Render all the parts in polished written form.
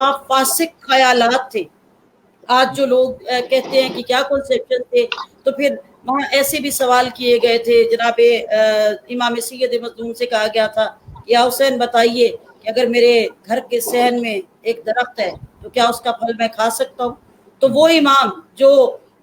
फासिक ख्यालात थे। आज जो लोग कहते हैं कि क्या कॉन्सेप्शन थे, तो फिर वहाँ ऐसे भी सवाल किए गए थे। जनाब इमाम सैयद मखदूम से कहा गया था कि या हुसैन बताइए कि अगर मेरे घर के सहन में एक दरख्त है तो क्या उसका फल मैं खा सकता हूँ। तो वो इमाम जो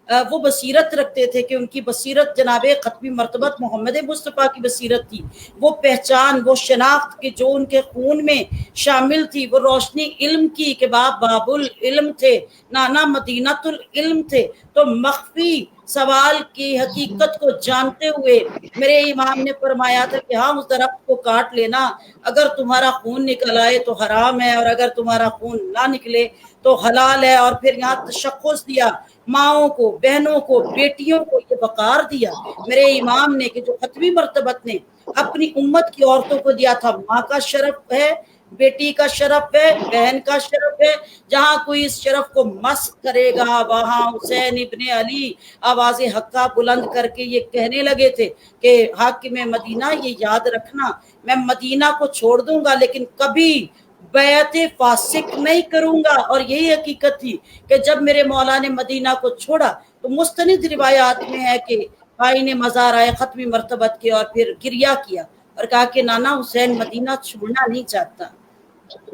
वो बसीरत रखते थे कि उनकी बसीरत जनाब खत्मी मरतबत मोहम्मद मुस्तफ़ा की बसीरत थी, वो पहचान, वो शनाख्त कि जो उनके खून में शामिल थी, वो रोशनी इल्म की कि बाप बाबुल इल्म थे, नाना मदीनातुल इल्म थे। तो मख्फी सवाल की हकीकत को जानते हुए मेरे इमाम ने फरमाया था कि हाँ, उस दरख्त को काट लेना, अगर तुम्हारा खून निकल आए तो हराम है, और अगर तुम्हारा खून ना निकले तो हलाल है। और फिर यहाँ तशख्खुस दिया, माओं को, बहनों को, बेटियों को ये वकार दिया मेरे इमाम ने कि जो खत्मी मर्तबत ने अपनी उम्मत की औरतों को दिया था। माँ का शरफ है, बेटी का शरफ है, बहन का शरफ है। जहां कोई इस शरफ को मस्क करेगा, वहां हुसैन इब्ने अली आवाज हक्का बुलंद करके ये कहने लगे थे कि हाकिम मदीना, ये याद रखना, मैं मदीना को छोड़ दूंगा लेकिन कभी बैत फासिक नहीं करूंगा। और यही हकीकत थी कि जब मेरे मौला ने मदीना को छोड़ा तो मुस्तनिद रिवायात में है कि भाई ने मजार आए खत्मी मर्तबत के और फिर गिरिया किया और कहा कि नाना, हुसैन मदीना छोड़ना नहीं चाहता,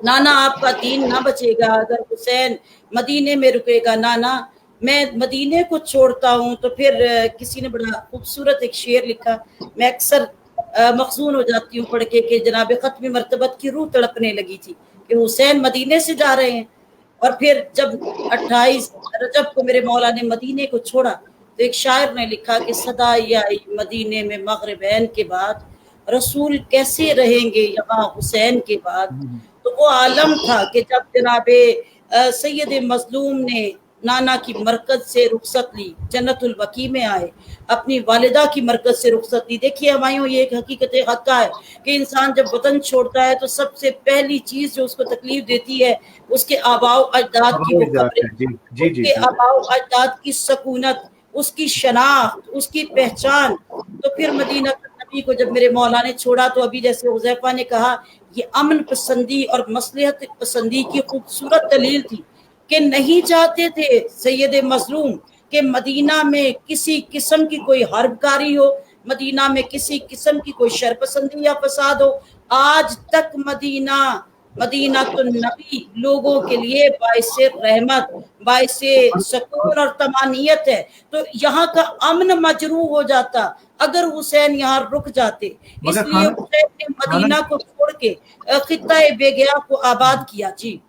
नाना आपका दीन ना बचेगा अगर हुसैन मदीने में रुकेगा, नाना मैं मदीने को छोड़ता हूँ। तो फिर किसी ने बड़ा खूबसूरत एक शेर लिखा, मैं अक्सर मखजून हो जाती हूँ पढ़ के कि जनाब खत्मी मर्तबत की रूह तड़पने लगी थी कि हुसैन मदीने से जा रहे हैं। और फिर जब 28 रजब को मेरे मौला ने मदीने को छोड़ा तो एक शायर ने लिखा कि सदा आई मदीने में मगरिबैन के बाद, रसूल कैसे रहेंगे यहाँ हुसैन के बाद। तो वो आलम था कि जब जनाबे सैयद मजलूम ने नाना की मरकज से रुखसत ली, जन्नतुल बकी में आए, अपनी वालिदा की मरकज से रुखसत ली। देखिए हमायूं, ये एक हकीकत हक्का है कि इंसान जब वतन छोड़ता है तो सबसे पहली चीज जो उसको तकलीफ देती है उसके आबाओ अजदाद की वो खबरें, जी जी उसके आबाओ अजदाद की सकूनत, उसकी शनाख्त, उसकी पहचान। तो फिर मदीना नबी को जब मेरे मौला ने छोड़ा तो अभी जैसे हुज़ैफा ने कहा, ये अमन पसंदी और मसलहत पसंदी की खूबसूरत दलील थी कि नहीं चाहते थे सैयद मजलूम कि मदीना में किसी किस्म की कोई हर्बकारी हो, मदीना में किसी किस्म की कोई शरपसंदी या फसाद हो। आज तक मदीना तो नबी लोगों के लिए बाइसे रहमत, बाइसे सकून और तमानियत है। तो यहाँ का अमन मजरू हो जाता अगर हुसैन यहाँ रुक जाते। इसलिए हुसैन ने मदीना को छोड़ के खित्ता बेगया को आबाद किया। जी,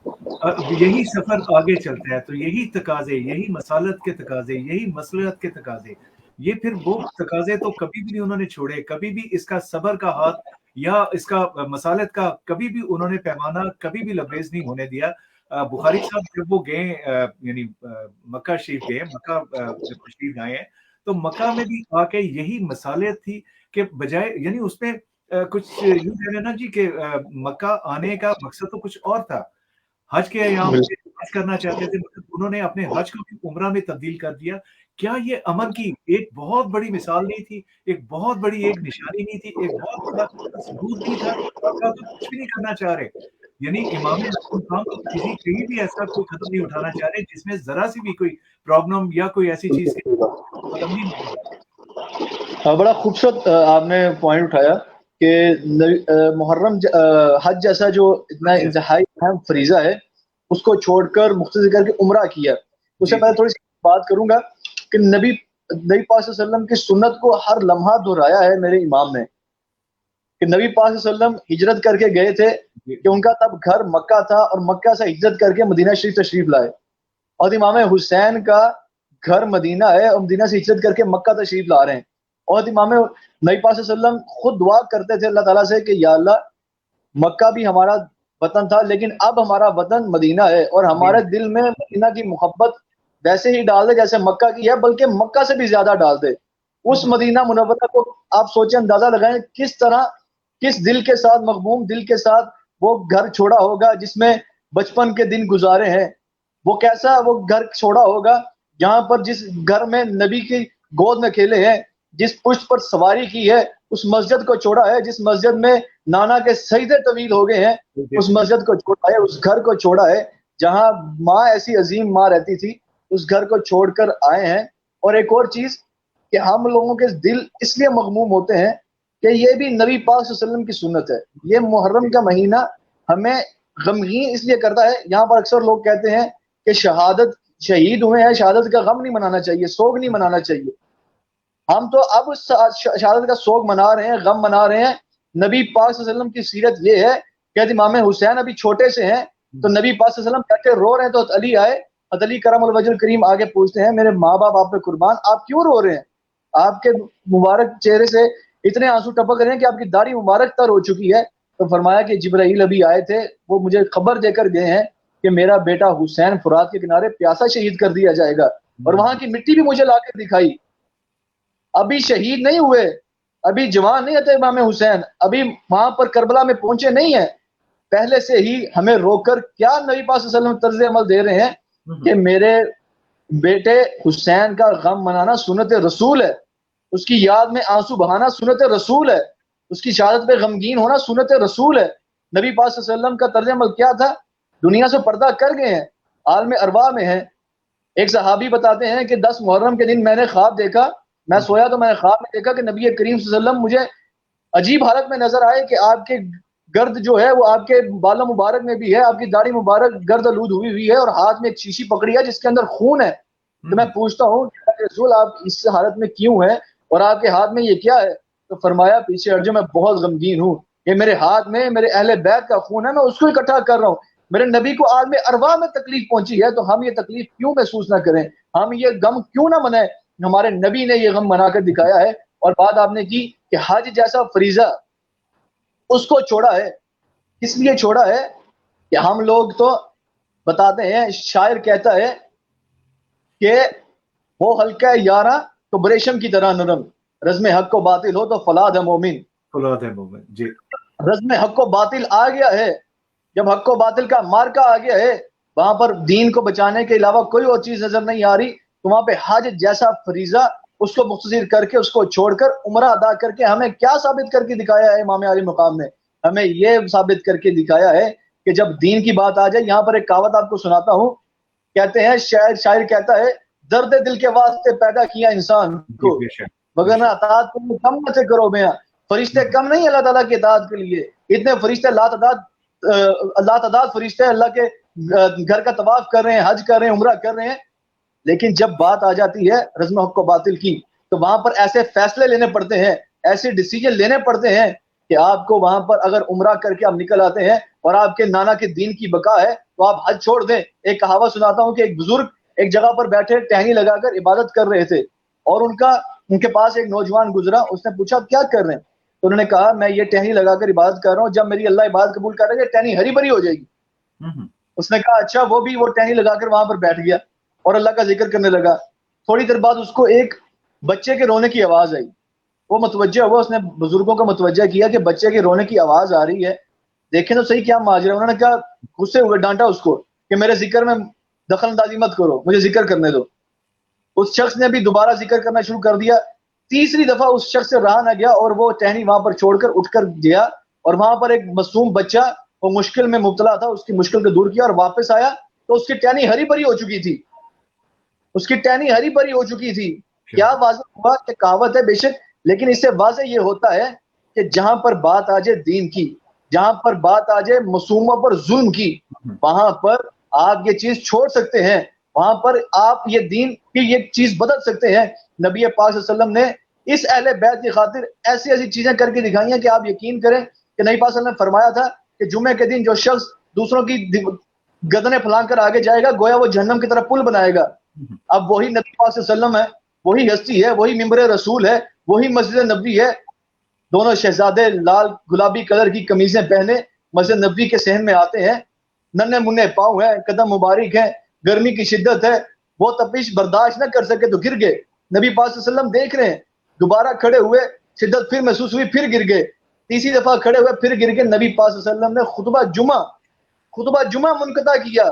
यही सफर आगे चलता है तो यही तकाजे, यही मसालत के तकाजे, यही मसलहत के तकाजे, ये फिर वो तकाजे तो कभी भी नहीं उन्होंने छोड़े, कभी भी इसका सबर का हाथ या इसका मसालत का कभी भी उन्होंने पैमाना कभी भी लबरेज नहीं होने दिया। बुखारी साहब जब वो गए यानी मक्का शरीफ गए, मक्का जब तशरीफ आए हैं तो मक्का में भी आके यही मसालत थी कि बजाय यानी उसमें कुछ यूं कह रहे ना जी कि मक्का आने का मकसद तो कुछ और था, हज के अयाम से हज करना चाहते थे, मतलब उन्होंने अपने हज को भी उम्रा में तब्दील कर दिया। क्या ये अमन की एक बहुत बड़ी मिसाल नहीं थी, एक बहुत बड़ी एक निशानी नहीं थी, एक बहुत बड़ा सबूत नहीं था? मक्का तो कुछ भी नहीं करना चाह रहे, यानी इमाम खान तो किसी कहीं भी ऐसा कोई कदम नहीं उठाना चाह रहे जिसमें जरा सी भी कोई प्रॉब्लम या कोई ऐसी चीज कदम नहीं हाँ, बड़ा खूबसूरत आपने पॉइंट उठाया कि मुहर्रम हज जैसा जो इतना इंतहाई अहम फरीजा है उसको छोड़कर मुख्तसर करके उम्रा किया। उससे पहले थोड़ी सी बात करूंगा कि नबी पाक सल्लल्लाहु अलैहि वसल्लम की सुन्नत को हर लम्हा दोहराया है मेरे इमाम ने कि नबी पाक सल्लल्लाहु अलैहि वसल्लम हिजरत करके गए थे कि उनका तब घर मक्का था और मक्का से हिजरत करके मदीना शरीफ तशरीफ लाए, और इमाम हुसैन का घर मदीना है और मदीना से हिजरत करके मक्का तशरीफ ला रहे हैं। और इमाम नबी पाक सल्लल्लाहु अलैहि वसल्लम खुद दुआ करते थे अल्लाह ताला से कि या अल्लाह, मक्का भी हमारा वतन था लेकिन अब हमारा वतन मदीना है और हमारे दिल में मदीना की मोहब्बत वैसे ही डाल दे जैसे मक्का की है, बल्कि मक्का से भी ज्यादा डाल दे। उस मदीना मुनव्वरा को आप सोचें, अंदाजा लगाएं किस तरह, किस दिल के साथ, मखमूम दिल के साथ वो घर छोड़ा होगा जिसमें बचपन के दिन गुजारे हैं। वो कैसा वो घर छोड़ा होगा जहां पर जिस घर में नबी की गोद में खेले हैं, जिस पुष्ट पर सवारी की है, उस मस्जिद को छोड़ा है, जिस मस्जिद में नाना के सजदे तवील हो गए हैं, उस मस्जिद को छोड़ा है, उस घर को छोड़ा है جہاں ماں ایسی عظیم ماں رہتی تھی اس گھر کو چھوڑ کر آئے ہیں. اور ایک اور چیز کہ ہم لوگوں کے دل اس لیے مغموم ہوتے ہیں کہ یہ بھی نبی پاک صلی اللہ علیہ وسلم کی سنت ہے. یہ محرم کا مہینہ ہمیں غمگین اس لیے کرتا ہے. یہاں پر اکثر لوگ کہتے ہیں کہ شہید ہوئے ہیں, شہادت کا غم نہیں منانا چاہیے, سوگ نہیں منانا چاہیے. ہم تو اب شہادت کا سوگ منا رہے ہیں, غم منا رہے ہیں. نبی پاک صلی اللہ علیہ وسلم کی سیرت یہ ہے کہ امام حسین ابھی چھوٹے سے ہیں تو نبی پاک صلی اللہ علیہ وسلم بیٹھے رو رہے ہیں تو حضرت علی آئے, حضرت علی کرم الوجہ الکریم آگے پوچھتے ہیں میرے ماں باپ آپ پہ قربان, آپ کیوں رو رہے ہیں؟ آپ کے مبارک چہرے سے اتنے آنسو ٹپک رہے ہیں کہ آپ کی داڑھی مبارک تر ہو چکی ہے. تو فرمایا کہ جبرائیل ابھی آئے تھے, وہ مجھے خبر دے کر گئے ہیں کہ میرا بیٹا حسین فرات کے کنارے پیاسا شہید کر دیا جائے گا, اور وہاں کی مٹی بھی مجھے لا کے دکھائی. ابھی شہید نہیں ہوئے, ابھی جوان نہیں ہوتے امام حسین, ابھی وہاں پر کربلا میں پہنچے نہیں ہیں, پہلے سے ہی ہمیں روک کر کیا نبی پاک صلی اللہ علیہ وسلم طرز عمل دے رہے ہیں کہ میرے بیٹے حسین کا غم منانا سنت رسول ہے, اس کی یاد میں آنسو بہانا سنت رسول ہے, اس کی شہادت پہ غمگین ہونا سنت رسول ہے. نبی پاک صلی اللہ علیہ وسلم کا طرز عمل کیا تھا؟ دنیا سے پردہ کر گئے ہیں, عالم ارواح میں ہیں. ایک صحابی بتاتے ہیں کہ 10 محرم کے دن میں نے خواب دیکھا, میں سویا تو میں نے خواب میں دیکھا کہ نبی کریم صلی اللہ علیہ وسلم مجھے عجیب حالت میں نظر آئے کہ آپ کے گرد جو ہے وہ آپ کے بالوں مبارک میں بھی ہے, آپ کی داڑھی مبارک گرد آلود ہوئی ہے, اور ہاتھ میں ایک شیشی پکڑی ہے جس کے اندر خون ہے. تو میں پوچھتا ہوں کہ رسول آپ اس حالت میں کیوں ہیں اور آپ کے ہاتھ میں یہ کیا ہے؟ تو فرمایا پیچھے ہٹ جاؤ, میں بہت غمگین ہوں, یہ میرے ہاتھ میں میرے اہل بیت کا خون ہے, میں اس کو اکٹھا کر رہا ہوں. میرے نبی کو عالم ارواح میں تکلیف پہنچی ہے تو ہم یہ تکلیف کیوں محسوس نہ کریں, ہم یہ غم کیوں نہ منائیں؟ ہمارے نبی نے یہ غم منا کر دکھایا ہے. اور بات آپ نے کی کہ حج جیسا فریضہ اس کو چھوڑا ہے, اس لیے چھوڑا ہے کہ ہم لوگ تو بتاتے ہیں, شاعر کہتا ہے کہ وہ ہلکا یاراں تو بریشم کی طرح نرم, رزم حق و باطل ہو تو فلاد ہے مومن. فلاد ہے مومن, جی. رزم حق و باطل آ گیا ہے, جب حق و باطل کا مارکا آ گیا ہے, وہاں پر دین کو بچانے کے علاوہ کوئی اور چیز نظر نہیں آ رہی, تو وہاں پہ حج جیسا فریضہ اس کو مختصر کر کے, اس کو چھوڑ کر عمرہ ادا کر کے ہمیں کیا ثابت کر کے دکھایا ہے امام علی مقام نے؟ ہمیں یہ ثابت کر کے دکھایا ہے کہ جب دین کی بات آ جائے, یہاں پر ایک کہاوت آپ کو سناتا ہوں, کہتے ہیں شاعر کہتا ہے درد دل کے واسطے پیدا کیا انسان کو, مگر نہ اطاعت کو کم نہ سے کرو میاں. فرشتے کم نہیں اللہ تعالیٰ کی اطاعت کے لیے, اتنے فرشتے اللہ تعداد فرشتے اللہ کے گھر کا طواف کر رہے ہیں, حج کر رہے ہیں, عمرہ کر رہے ہیں. لیکن جب بات آ جاتی ہے رزم حق و باطل کی تو وہاں پر ایسے فیصلے لینے پڑتے ہیں, ایسے ڈیسیجن لینے پڑتے ہیں کہ آپ کو وہاں پر اگر عمرہ کر کے آپ نکل آتے ہیں اور آپ کے نانا کے دین کی بقا ہے تو آپ حج چھوڑ دیں. ایک کہاوت سناتا ہوں کہ ایک بزرگ ایک جگہ پر بیٹھے ٹہنی لگا کر عبادت کر رہے تھے, اور ان کے پاس ایک نوجوان گزرا, اس نے پوچھا کیا کر رہے ہیں؟ تو انہوں نے کہا میں یہ ٹہنی لگا کر عبادت کر رہا ہوں, جب میری اللہ عبادت قبول کر رہے ہیں ٹہنی ہری بھری ہو جائے گی. اس نے کہا اچھا, وہ ٹہنی لگا کر وہاں پر بیٹھ گیا اور اللہ کا ذکر کرنے لگا. تھوڑی دیر بعد اس کو ایک بچے کے رونے کی آواز آئی, وہ متوجہ ہوا, اس نے بزرگوں کو متوجہ کیا کہ بچے کے رونے کی آواز آ رہی ہے, دیکھیں تو صحیح کیا ماجرا. انہوں نے کہا غصے ہوئے, ڈانٹا اس کو کہ میرے ذکر میں دخل اندازی مت کرو, مجھے ذکر کرنے دو. اس شخص نے بھی دوبارہ ذکر کرنا شروع کر دیا. تیسری دفعہ اس شخص سے رہا نہ گیا اور وہ ٹہنی وہاں پر چھوڑ کر اٹھ کر گیا, اور وہاں پر ایک معصوم بچہ وہ مشکل میں مبتلا تھا, اس کی مشکل کو دور کیا اور واپس آیا تو اس کی ٹہنی ہری بھری ہو چکی تھی, اس کی ٹہنی ہری بھری ہو چکی تھی. کیا واضح ہوا کہ کہاوت ہے بے شک, لیکن اس سے واضح یہ ہوتا ہے کہ جہاں پر بات آ جائے دین کی, جہاں پر بات آ جائے معصوموں پر ظلم کی, وہاں پر آپ یہ چیز چھوڑ سکتے ہیں, وہاں پر آپ یہ دین کی یہ چیز بدل سکتے ہیں. نبی پاک صلی اللہ علیہ وسلم نے اس اہل بیت کی خاطر ایسی ایسی چیزیں کر کے دکھائی ہیں کہ آپ یقین کریں کہ نبی پاک صلی اللہ علیہ وسلم نے فرمایا تھا کہ جمعے کے دن جو شخص دوسروں کی گردنیں پھلانگ کر آگے جائے گا گویا وہ جہنم کی طرف پل بنائے گا. اب وہی نبی پاک صلی اللہ علیہ وسلم ہے, وہی ہستی ہے, وہی ممبر رسول ہے, وہی مسجد نبوی ہے. دونوں شہزادے لال گلابی کلر کی قمیضیں پہنے مسجد نبوی کے صحن میں آتے ہیں, ننھے منھے پاؤں ہیں, قدم مبارک ہیں, گرمی کی شدت ہے, وہ تپش برداشت نہ کر سکے تو گر گئے. نبی پاک صلی اللہ علیہ وسلم دیکھ رہے ہیں, دوبارہ کھڑے ہوئے, شدت پھر محسوس ہوئی, پھر گر گئے, تیسری دفعہ کھڑے ہوئے, پھر گر گئے. نبی پاک صلی اللہ علیہ وسلم نے خطبہ جمعہ منقطع کیا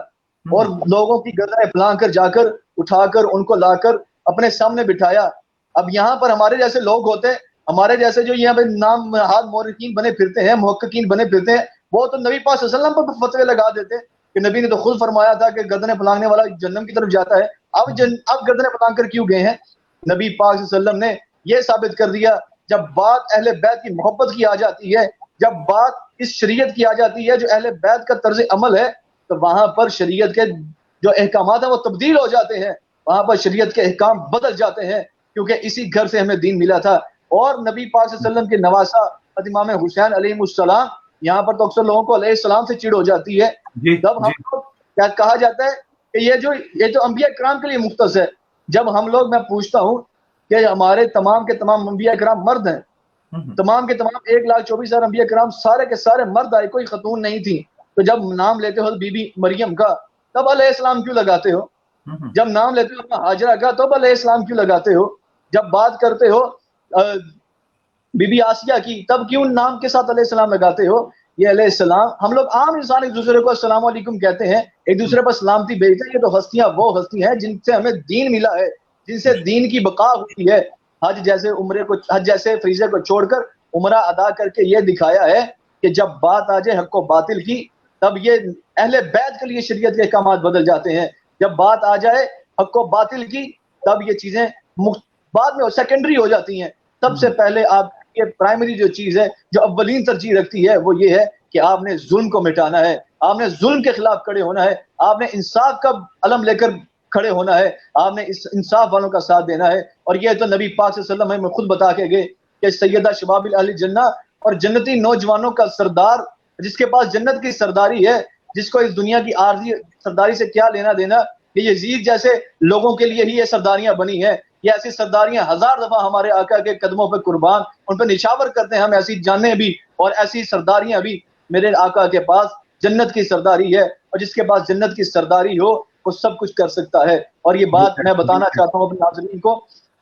اور لوگوں کی گردنیں پھلانگ کر جا کر اٹھا کر ان کو لا کر اپنے سامنے بٹھایا. اب یہاں پر ہمارے جیسے لوگ ہوتے ہیں, ہمارے جیسے جو یہاں پہ نام ہاتھ مورخین بنے پھرتے ہیں, محققین بنے پھرتے ہیں, وہ تو نبی پاک صلی اللہ علیہ وسلم پر فتوے لگا دیتے. کہ نبی نے تو خود فرمایا تھا کہ گردنیں پھلانگنے والا جہنم کی طرف جاتا ہے، اب گردنیں پھلانگ کر کیوں گئے ہیں؟ نبی پاک صلی اللہ علیہ وسلم نے یہ ثابت کر دیا جب بات اہل بیت کی محبت کی آ جاتی ہے، جب بات اس شریعت کی آ جاتی ہے جو اہل بیت کا طرز عمل ہے، تو وہاں پر شریعت کے جو احکامات ہیں وہ تبدیل ہو جاتے ہیں، وہاں پر شریعت کے احکام بدل جاتے ہیں، کیونکہ اسی گھر سے ہمیں دین ملا تھا۔ اور نبی پاک صلی اللہ علیہ وسلم کے نواسا امام حسین علیہ السلام، یہاں پر تو اکثر لوگوں کو علیہ السلام سے چڑ ہو جاتی ہے، جب ہم لوگ کیا کہا جاتا ہے کہ یہ تو انبیاء کرام کے لیے مختص ہے، جب ہم لوگ، میں پوچھتا ہوں کہ ہمارے تمام کے تمام انبیاء کرام مرد ہیں، تمام کے تمام 1,24,000 انبیاء کرام سارے کے سارے مرد آئے، کوئی خاتون نہیں تھی، تو جب نام لیتے ہو بی بی مریم کا تب علیہ السلام کیوں لگاتے ہو؟ جب نام لیتے ہو ہاجرہ کا تب علیہ السلام کیوں لگاتے ہو؟ جب بات کرتے ہو بی بی آسیہ کی تب کیوں نام کے ساتھ علیہ السلام لگاتے ہو؟ یہ علیہ السلام، ہم لوگ عام انسان ایک دوسرے کو السلام علیکم کہتے ہیں، ایک دوسرے پر سلامتی بھیجتے ہیں، یہ تو ہستیاں وہ ہستی ہیں جن سے ہمیں دین ملا ہے، جن سے دین کی بقا ہوئی ہے۔ حج جیسے فریضے کو چھوڑ کر عمرہ ادا کر کے یہ دکھایا ہے کہ جب بات آ جائے حق و باطل کی تب یہ اہل بیت کے لیے شریعت کے احکامات بدل جاتے ہیں، جب بات آ جائے حق و باطل کی تب یہ چیزیں بعد میں سیکنڈری ہو جاتی ہیں۔ سب سے پہلے آپ یہ پرائمری جو چیز ہے جو اولین ترجیح رکھتی ہے وہ یہ ہے کہ آپ نے ظلم کو مٹانا ہے، آپ نے ظلم کے خلاف کھڑے ہونا ہے، آپ نے انصاف کا علم لے کر کھڑے ہونا ہے، آپ نے اس انصاف والوں کا ساتھ دینا ہے۔ اور یہ تو نبی پاک صلی اللہ علیہ وسلم ہمیں خود بتا کے گئے کہ سیدہ شباب اہل جنہ، اور جنتی نوجوانوں کا سردار، جس کے پاس جنت کی سرداری ہے، جس کو اس دنیا کی عارضی سرداری سے کیا لینا دینا، کہ یزید جیسے لوگوں کے لیے ہی یہ سرداریاں بنی ہیں۔ یہ ایسی سرداریاں ہزار دفعہ ہمارے آقا کے قدموں پہ قربان، ان پہ نشاور کرتے ہیں ہم، ایسی جانیں بھی اور ایسی سرداریاں بھی۔ میرے آقا کے پاس جنت کی سرداری ہے، اور جس کے پاس جنت کی سرداری ہو وہ سب کچھ کر سکتا ہے۔ اور یہ بات میں بتانا چاہتا ہوں اپنے ناظرین کو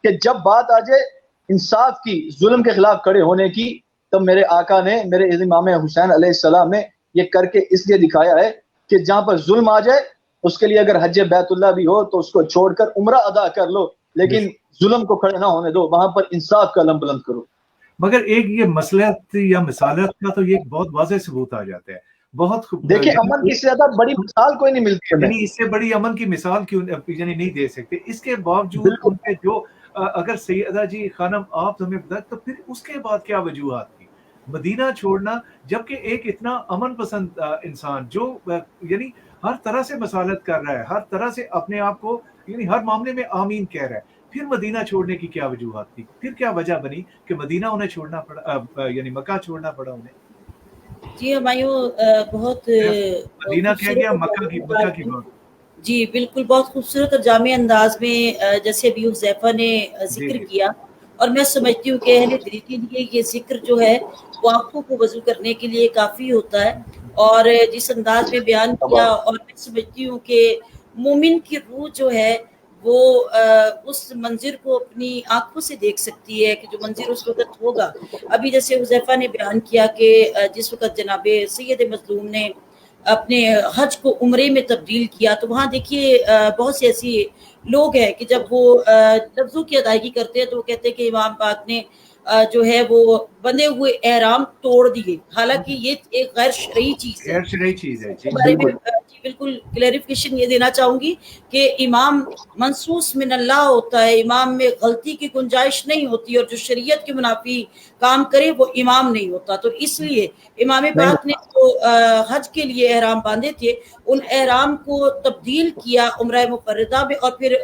کہ جب بات آ جائے انصاف کی، ظلم کے خلاف کھڑے ہونے کی، تو میرے آقا نے، میرے امام حسین علیہ السلام نے یہ کر کے اس لیے دکھایا ہے کہ جہاں پر ظلم آ جائے اس کے لیے اگر حج بیت اللہ بھی ہو تو اس کو چھوڑ کر عمرہ ادا کر لو، لیکن ظلم کو کھڑے نہ ہونے دو، وہاں پر انصاف کا علم بلند کرو۔ مگر ایک یہ مصلحت یا مثالت کا تو یہ بہت واضح ثبوت آ جاتا ہے، بہت دیکھیں امن کی سے زیادہ بڑی مثال کوئی نہیں ملتی ہے، یعنی اس سے بڑی امن کی مثال کیوں یعنی نہیں دے سکتے۔ اس کے باوجود ان کے جو اگر سیدہ جی خانم آپ ہمیں بتائیں تو پھر اس کے بعد کیا وجوہات تھی مدینہ چھوڑنا، جبکہ ایک اتنا امن پسند انسان جو یعنی ہر طرح سے مسالت کر رہا ہے، ہر طرح سے اپنے آپ کو یعنی ہر معاملے میں آمین کہہ رہا ہے، پھر مدینہ چھوڑنے کی کیا وجوہات تھی؟ پھر کیا وجہ بنی کہ مدینہ انہیں چھوڑنا پڑا، یعنی مکہ چھوڑنا پڑا انہیں؟ جی ہمایوں بہت مدینہ کہہ گیا، مکہ کی بات۔ جی بالکل، بہت خوبصورت اور جامع انداز میں جیسے ابھی حذیفہ نے ذکر کیا، اور میں سمجھتی ہوں کہ اہل دل کے لیے یہ ذکر جو ہے وہ آنکھوں کو وضو کرنے کے لیے کافی ہوتا ہے، اور جس انداز میں بیان کیا، اور میں سمجھتی ہوں کہ مومن کی روح جو ہے وہ اس منظر کو اپنی آنکھوں سے دیکھ سکتی ہے کہ جو منظر اس وقت ہوگا۔ ابھی جیسے حذیفہ نے بیان کیا کہ جس وقت جناب سید مظلوم نے اپنے حج کو عمرے میں تبدیل کیا، تو وہاں دیکھیے بہت سے ایسی لوگ ہیں کہ جب وہ لفظوں کی ادائیگی کرتے ہیں تو وہ کہتے ہیں کہ امام پاک نے جو ہے وہ بندے ہوئے احرام توڑ دیے، حالانکہ یہ ایک غیر شرعی چیز ہے۔ غیر شرعی چیز ہے، اس بارے میں بالکل کلیریفیکیشن یہ دینا چاہوں گی کہ امام منصوص من اللہ ہوتا ہے، امام میں غلطی کی گنجائش نہیں ہوتی، اور جو شریعت کے منافی کام کرے وہ امام نہیں ہوتا۔ تو اس لیے امام پاک نے جو حج کے لیے احرام باندھے تھے ان احرام کو تبدیل کیا عمرہ مفردہ میں، اور پھر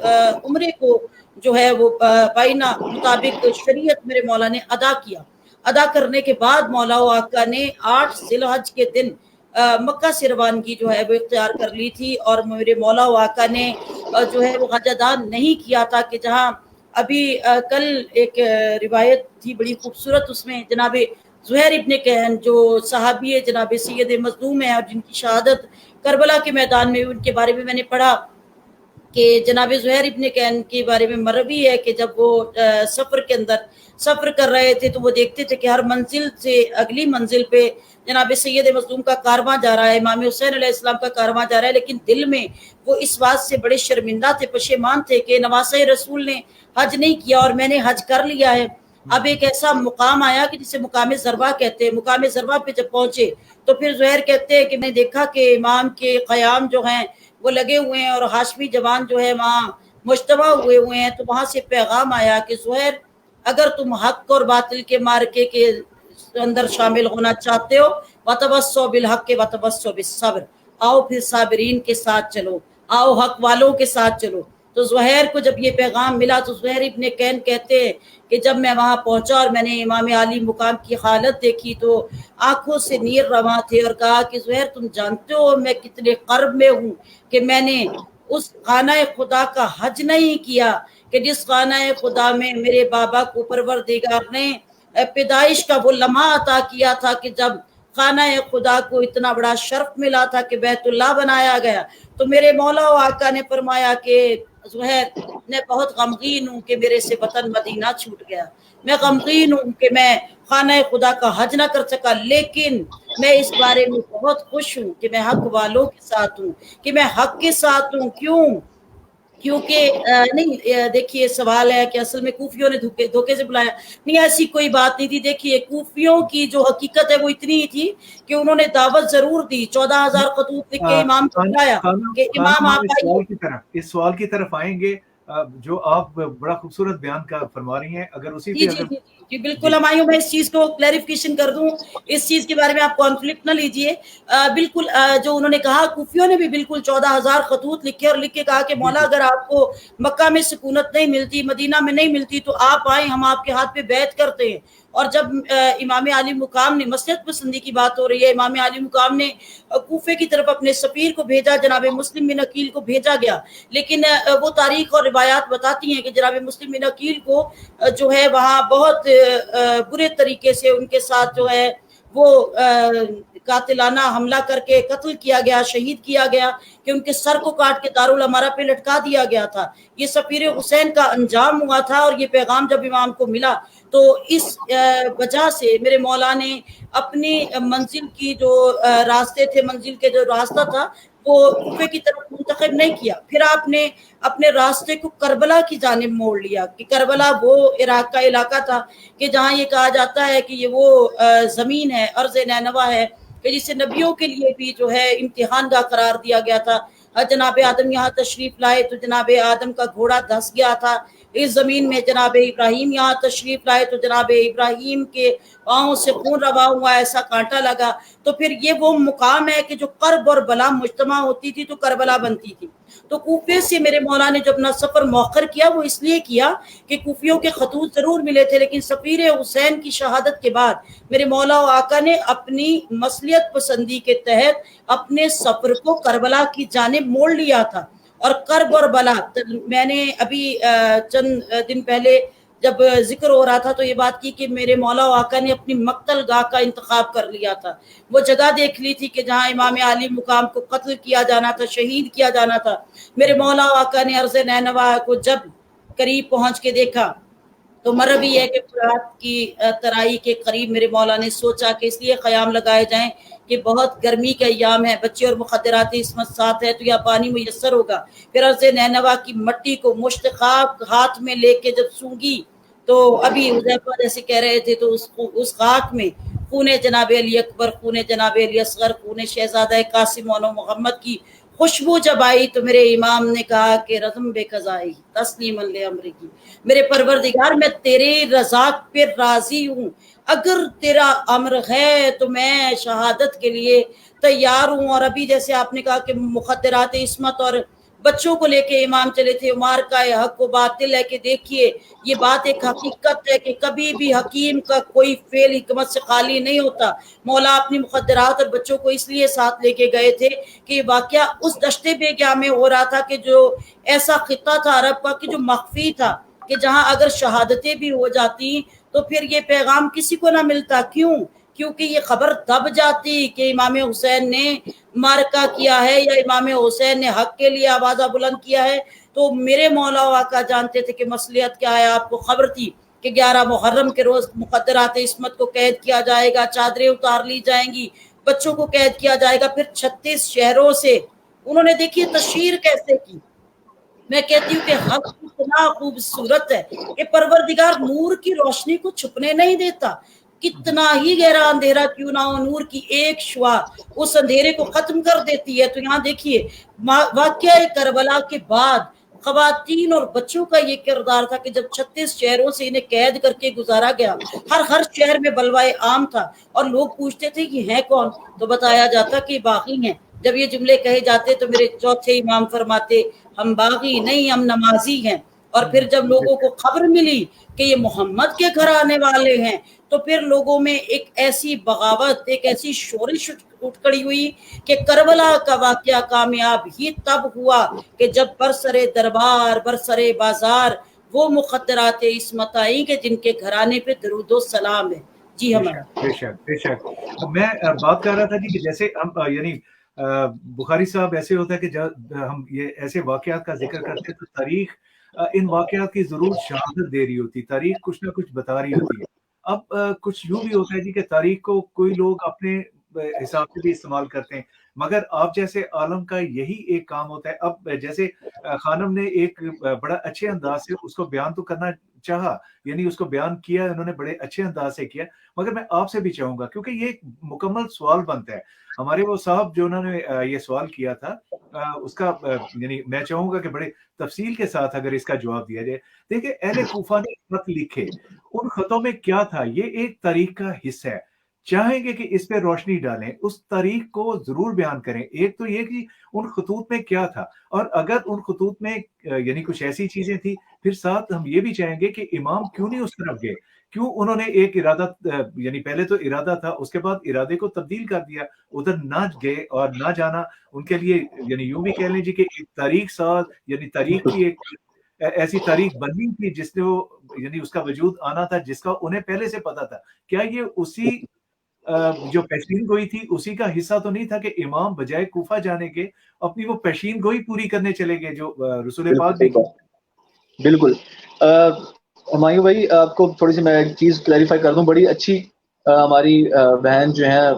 عمرے کو جو ہے وہ بائنا مطابق شریعت میرے مولا نے ادا کیا۔ ادا کرنے کے بعد مولا و آقا نے 8 ذی الحج کے دن مکہ سے روانگی جو ہے وہ اختیار کر لی تھی، اور میرے مولا و آقا نے جو ہے وہ حج ادا نہیں کیا تھا، کہ جہاں ابھی کل ایک روایت تھی بڑی خوبصورت، اس میں جناب زہیر ابن کہن جو صحابی جناب سید مظلوم ہیں اور جن کی شہادت کربلا کے میدان میں، ان کے بارے میں نے پڑھا کہ جناب زہیر ابن کہن کے بارے میں مروی ہے کہ جب وہ سفر کے اندر سفر کر رہے تھے تو وہ دیکھتے تھے کہ ہر منزل سے اگلی منزل پہ جناب سید مظلوم کا کارواں جا رہا ہے، امام حسین علیہ السلام کا کارواں جا رہا ہے، لیکن دل میں وہ اس بات سے بڑے شرمندہ تھے، پشیمان تھے کہ نواسہ رسول نے حج نہیں کیا اور میں نے حج کر لیا ہے۔ अब एक ऐसा मुकाम आया कि जिसे मुकाम ज़रवा कहते हैं। मुकाम ज़रवा पे जब पहुंचे तो फिर ज़ुहैर कहते हैं कि मैंने देखा कि इमाम के क़याम जो हैं वो लगे हुए हैं और हाशमी जवान जो है वहाँ मुज्तमा हुए हैं। तो वहाँ से पैगाम आया कि ज़ुहैर, अगर तुम हक और बातिल के मार्के के अंदर शामिल होना चाहते हो, वतवस्सौ बिल हक़ वतवस्सौ बिस सब्र, आओ फिर साबिरीन के साथ चलो, आओ हक वालों के साथ चलो। तो ज़ुहैर को जब ये पैगाम मिला तो ज़ुहैर इब्न कैन कहते हैं कि जब मैं वहाँ पहुंचा और मैंने इमाम आली मुकाम की हालत देखी तो आंखों से नीर रवा थे और कहा कि ज़ुहैर, तुम जानते हो मैं कितने कर्ब में हूँ कि मैंने उस खाना खुदा का हज नहीं किया कि जिस खाना खुदा में मेरे बाबा को परवरदिगार ने पैदाइश का वो लम्हा अता किया था कि जब खाना खुदा को इतना बड़ा शर्फ मिला था कि बैतुल्लाह बनाया गया। तो मेरे मौला व आका ने फरमाया कि ज़ुहैर, मैं बहुत गमगीन हूँ कि मेरे से वतन मदीना छूट गया, मैं गमगीन हूँ कि मैं खाना खुदा का हज ना कर सका, लेकिन मैं इस बारे में बहुत खुश हूँ कि मैं हक वालों के साथ हूँ, कि मैं हक के साथ हूँ। क्यों? क्योंकि नहीं, देखिए सवाल है कि असल में कूफियों ने धोखे से बुलाया, नहीं ऐसी कोई बात नहीं थी। देखिए कूफियों की जो हकीकत है वो इतनी ही थी कि उन्होंने दावत जरूर दी, 14,000 खतूत लिख के इमाम को बुलाया कि इमाम आप आइए। इस सवाल की तरफ आएंगे जो आप बड़ा खूबसूरत बयान का फरमा रही हैं, अगर उसी जी पे जी अगर जी बिल्कुल हम आई हूँ, मैं इस चीज को क्लैरिफिकेशन कर दूं, इस चीज के बारे में आप कॉन्फ्लिक्ट ना लीजिए। बिल्कुल जो उन्होंने कहा, कूफियों ने भी बिल्कुल 14,000 खतूत लिखे और लिख के कहा कि मौला अगर आपको मक्का में सुकूनत नहीं मिलती, मदीना में नहीं मिलती तो आप आए, हम आपके हाथ पे बैत करते हैं। और जब इमाम आली मुकाम ने, मसलहत पसंदी की बात हो रही है, इमाम आली मुकाम ने कूफे की तरफ अपने सफीर को भेजा, जनाब मुस्लिम बिन अकील को भेजा गया। लेकिन वो तारीख और रिवायात बताती हैं कि जनाब मुस्लिम बिन अकील को जो है वहाँ बहुत बुरे तरीके से उनके साथ जो है वो कातिलाना हमला करके कत्ल किया गया, शहीद किया गया, कि उनके सर को काट के दारुल अमारा पे लटका दिया गया था। ये सफीर हुसैन का अंजाम हुआ था। और ये पैगाम जब इमाम को मिला तो इस वजह से मेरे मौला ने अपनी मंजिल की जो रास्ते थे, मंजिल के जो रास्ता था वो कूफे की तरफ मुंतखब नहीं किया। फिर आपने अपने रास्ते को करबला की जानिब मोड़ लिया कि करबला वो इराक का इलाका था कि जहाँ ये कहा जाता है कि ये वो जमीन है, अर्ज़ नैनवा है, कि जिसे नबियों के लिए भी जो है इम्तिहान का करार दिया गया था। जनाब आदम यहाँ तशरीफ लाए तो जनाब आदम का घोड़ा धंस गया था इस जमीन में। जनाब इब्राहिम यहाँ तशरीफ लाए तो जनाब इब्राहिम के पाँव से खून रवा हुआ, ऐसा कांटा लगा। तो फिर ये वो मुकाम है कि जो कर्ब और बला मुज्तमा होती थी तो करबला बनती थी। तो कूफे से मेरे मौला ने जो अपना सफर मौखर किया वो इसलिए किया कि कूफियों के खतूत जरूर मिले थे, लेकिन सफीर हुसैन की शहादत के बाद मेरे मौला और आका ने अपनी मसलियत पसंदी के तहत अपने सफर को करबला की जानिब मोड़ लिया था। और कर्ब और बला, मैंने अभी चंद दिन पहले जब जिक्र हो रहा था तो ये बात की कि मेरे मौला आका ने अपनी मक्तल गाह का इंतखाब कर लिया था। वो जगह देख ली थी कि जहाँ इमाम आली मुकाम को कत्ल किया जाना था, शहीद किया जाना था। मेरे मौला आका ने अर्ज़ नैनवा को जब करीब पहुंच के देखा तो मरवी है कि फुरात की तराई के करीब मेरे मौला ने सोचा कि इसलिए क़याम लगाए जाएं कि बहुत गर्मी के अयाम है, बच्चे और मुखदरात इसमत साथ है तो यह पानी मुयस्सर होगा। फिर अर्ज़ नैनवा की मट्टी को मुश्त खाक हाथ में लेके जब सूंघी तो अभी हुज़ैफा जैसे कह रहे थे तो उस खाक में खूने जनाब अली अकबर, खूने जनाब अली असगर, खूने शहजादा कासिम और मोहम्मद की खुशबू जब आई तो मेरे इमाम ने कहा कि रज़म बेकज़ाई तस्लीमन ले अमरी की, मेरे परवरदिगार मैं तेरे रज़ा पे राजी हूँ, अगर तेरा अम्र है तो मैं शहादत के लिए तैयार हूँ। और अभी जैसे आपने कहा कि मुखद्दरात इस्मत और बच्चों को लेके इमाम चले थे, उमार का हक को बातिल है कि देखिए ये बात एक हकीकत है कि कभी भी हकीम का कोई फेल हिकमत से खाली नहीं होता। मौला अपनी मुखद्दरात और बच्चों को इसलिए साथ लेके गए थे कि वाकया उस दश्ते बेग्या में हो रहा था कि जो ऐसा खित्ता था अरब का कि जो मख्फी था, कि जहां अगर शहादतें भी हो जाती तो फिर ये पैगाम किसी को ना मिलता। क्यों? क्योंकि ये खबर दब जाती कि इमाम हुसैन ने मारका किया है या इमाम हुसैन ने हक के लिए आवाज़ा बुलंद किया है। तो मेरे मौला वाका जानते थे कि मसलियत क्या है। आपको खबर थी कि 11 मुहर्रम के रोज मुकद्दरात इस्मत को कैद किया जाएगा, चादरें उतार ली जाएंगी, बच्चों को कैद किया जाएगा। फिर 36 शहरों से उन्होंने देखिए तशहीर कैसे की, मैं कहती हूँ कि हक इतना खूबसूरत है कि परवरदिगार नूर की रोशनी को छुपने नहीं देता। कितना ही गहरा अंधेरा क्यों ना हो, नूर की एक शुआ उस अंधेरे को खत्म कर देती है। तो यहाँ देखिए वाकया करबला के बाद खवातीन और बच्चों का ये किरदार था कि जब 36 शहरों से इन्हें कैद करके गुजारा गया, हर शहर में बलवाए आम था और लोग पूछते थे कि हैं कौन, तो बताया जाता कि बागी हैं। जब ये जुमले कहे जाते तो मेरे चौथे इमाम फरमाते हम बागी नहीं, हम नमाजी हैं। और फिर जब लोगों को खबर मिली कि ये मोहम्मद के घर आने वाले हैं, तो फिर लोगों में एक ऐसी बगावत, एक ऐसी शोरिश उठ खड़ी हुई कि करबला का वाकया कामयाब ही तब हुआ कि जब बरसरे दरबार, बरसरे बाजार वो मुखद्दरात इस्मत आई कि जिनके घराने पे दरूदो सलाम है। जी हमारा बेशक बेशक। मैं बात कर रहा था जी कि जैसे हम यानी बुखारी साहब ऐसे होता है कि जब हम ये ऐसे वाकयात का जिक्र करते हैं तो तारीख इन वाकयात की जरूर शहादत दे रही होती, तारीख कुछ ना कुछ बता रही होती है। अब कुछ यूं भी होता है जी कि तारीख को कोई लोग अपने हिसाब से भी इस्तेमाल करते हैं, मगर आप जैसे आलम का यही एक काम होता है। अब जैसे खानम ने एक बड़ा अच्छे अंदाज से उसको बयान तो करना चाहा, यानी उसको बयान किया उन्होंने बड़े अच्छे अंदाज से किया, मगर मैं आपसे भी चाहूंगा क्योंकि ये एक मुकम्मल सवाल बनता है। हमारे वो साहब जो उन्होंने ये सवाल किया था उसका यानी मैं चाहूंगा कि बड़े तफसील के साथ अगर इसका जवाब दिया जाए। देखिए अहले कूफा ने खत लिखे, उन खतों में क्या था, ये एक तारीख का हिस्सा है। चाहेंगे कि इस पे रोशनी डालें, उस तारीख को जरूर बयान करें। एक तो ये कि उन खतूत में क्या था, और अगर उन खतूत में यानी कुछ ऐसी चीजें थी, फिर साथ हम ये भी चाहेंगे कि इमाम क्यों नहीं उस तरफ गए, क्यों उन्होंने एक इरादा यानी पहले तो इरादा था, उसके बाद इरादे को तब्दील कर दिया, उधर ना गए और ना जाना उनके लिए यानी यूं भी कह लीजिए कि एक तारीख साज यानी तारीख की एक ऐसी तारीख बननी थी जिसने वो यानी उसका वजूद आना था, जिसका उन्हें पहले से पता था। क्या ये उसी जो पेशीन गोई थी उसी का हिस्सा तो नहीं था कि इमाम बजाय कूफा जाने के अपनी वो पेशीन गोई पूरी करने चले गए जो रसूल पाक ने की? बिल्कुल। हुमायूं भाई आपको थोड़ी सी मैं एक चीज क्लैरिफाई कर दूं, बड़ी अच्छी हमारी बहन जो है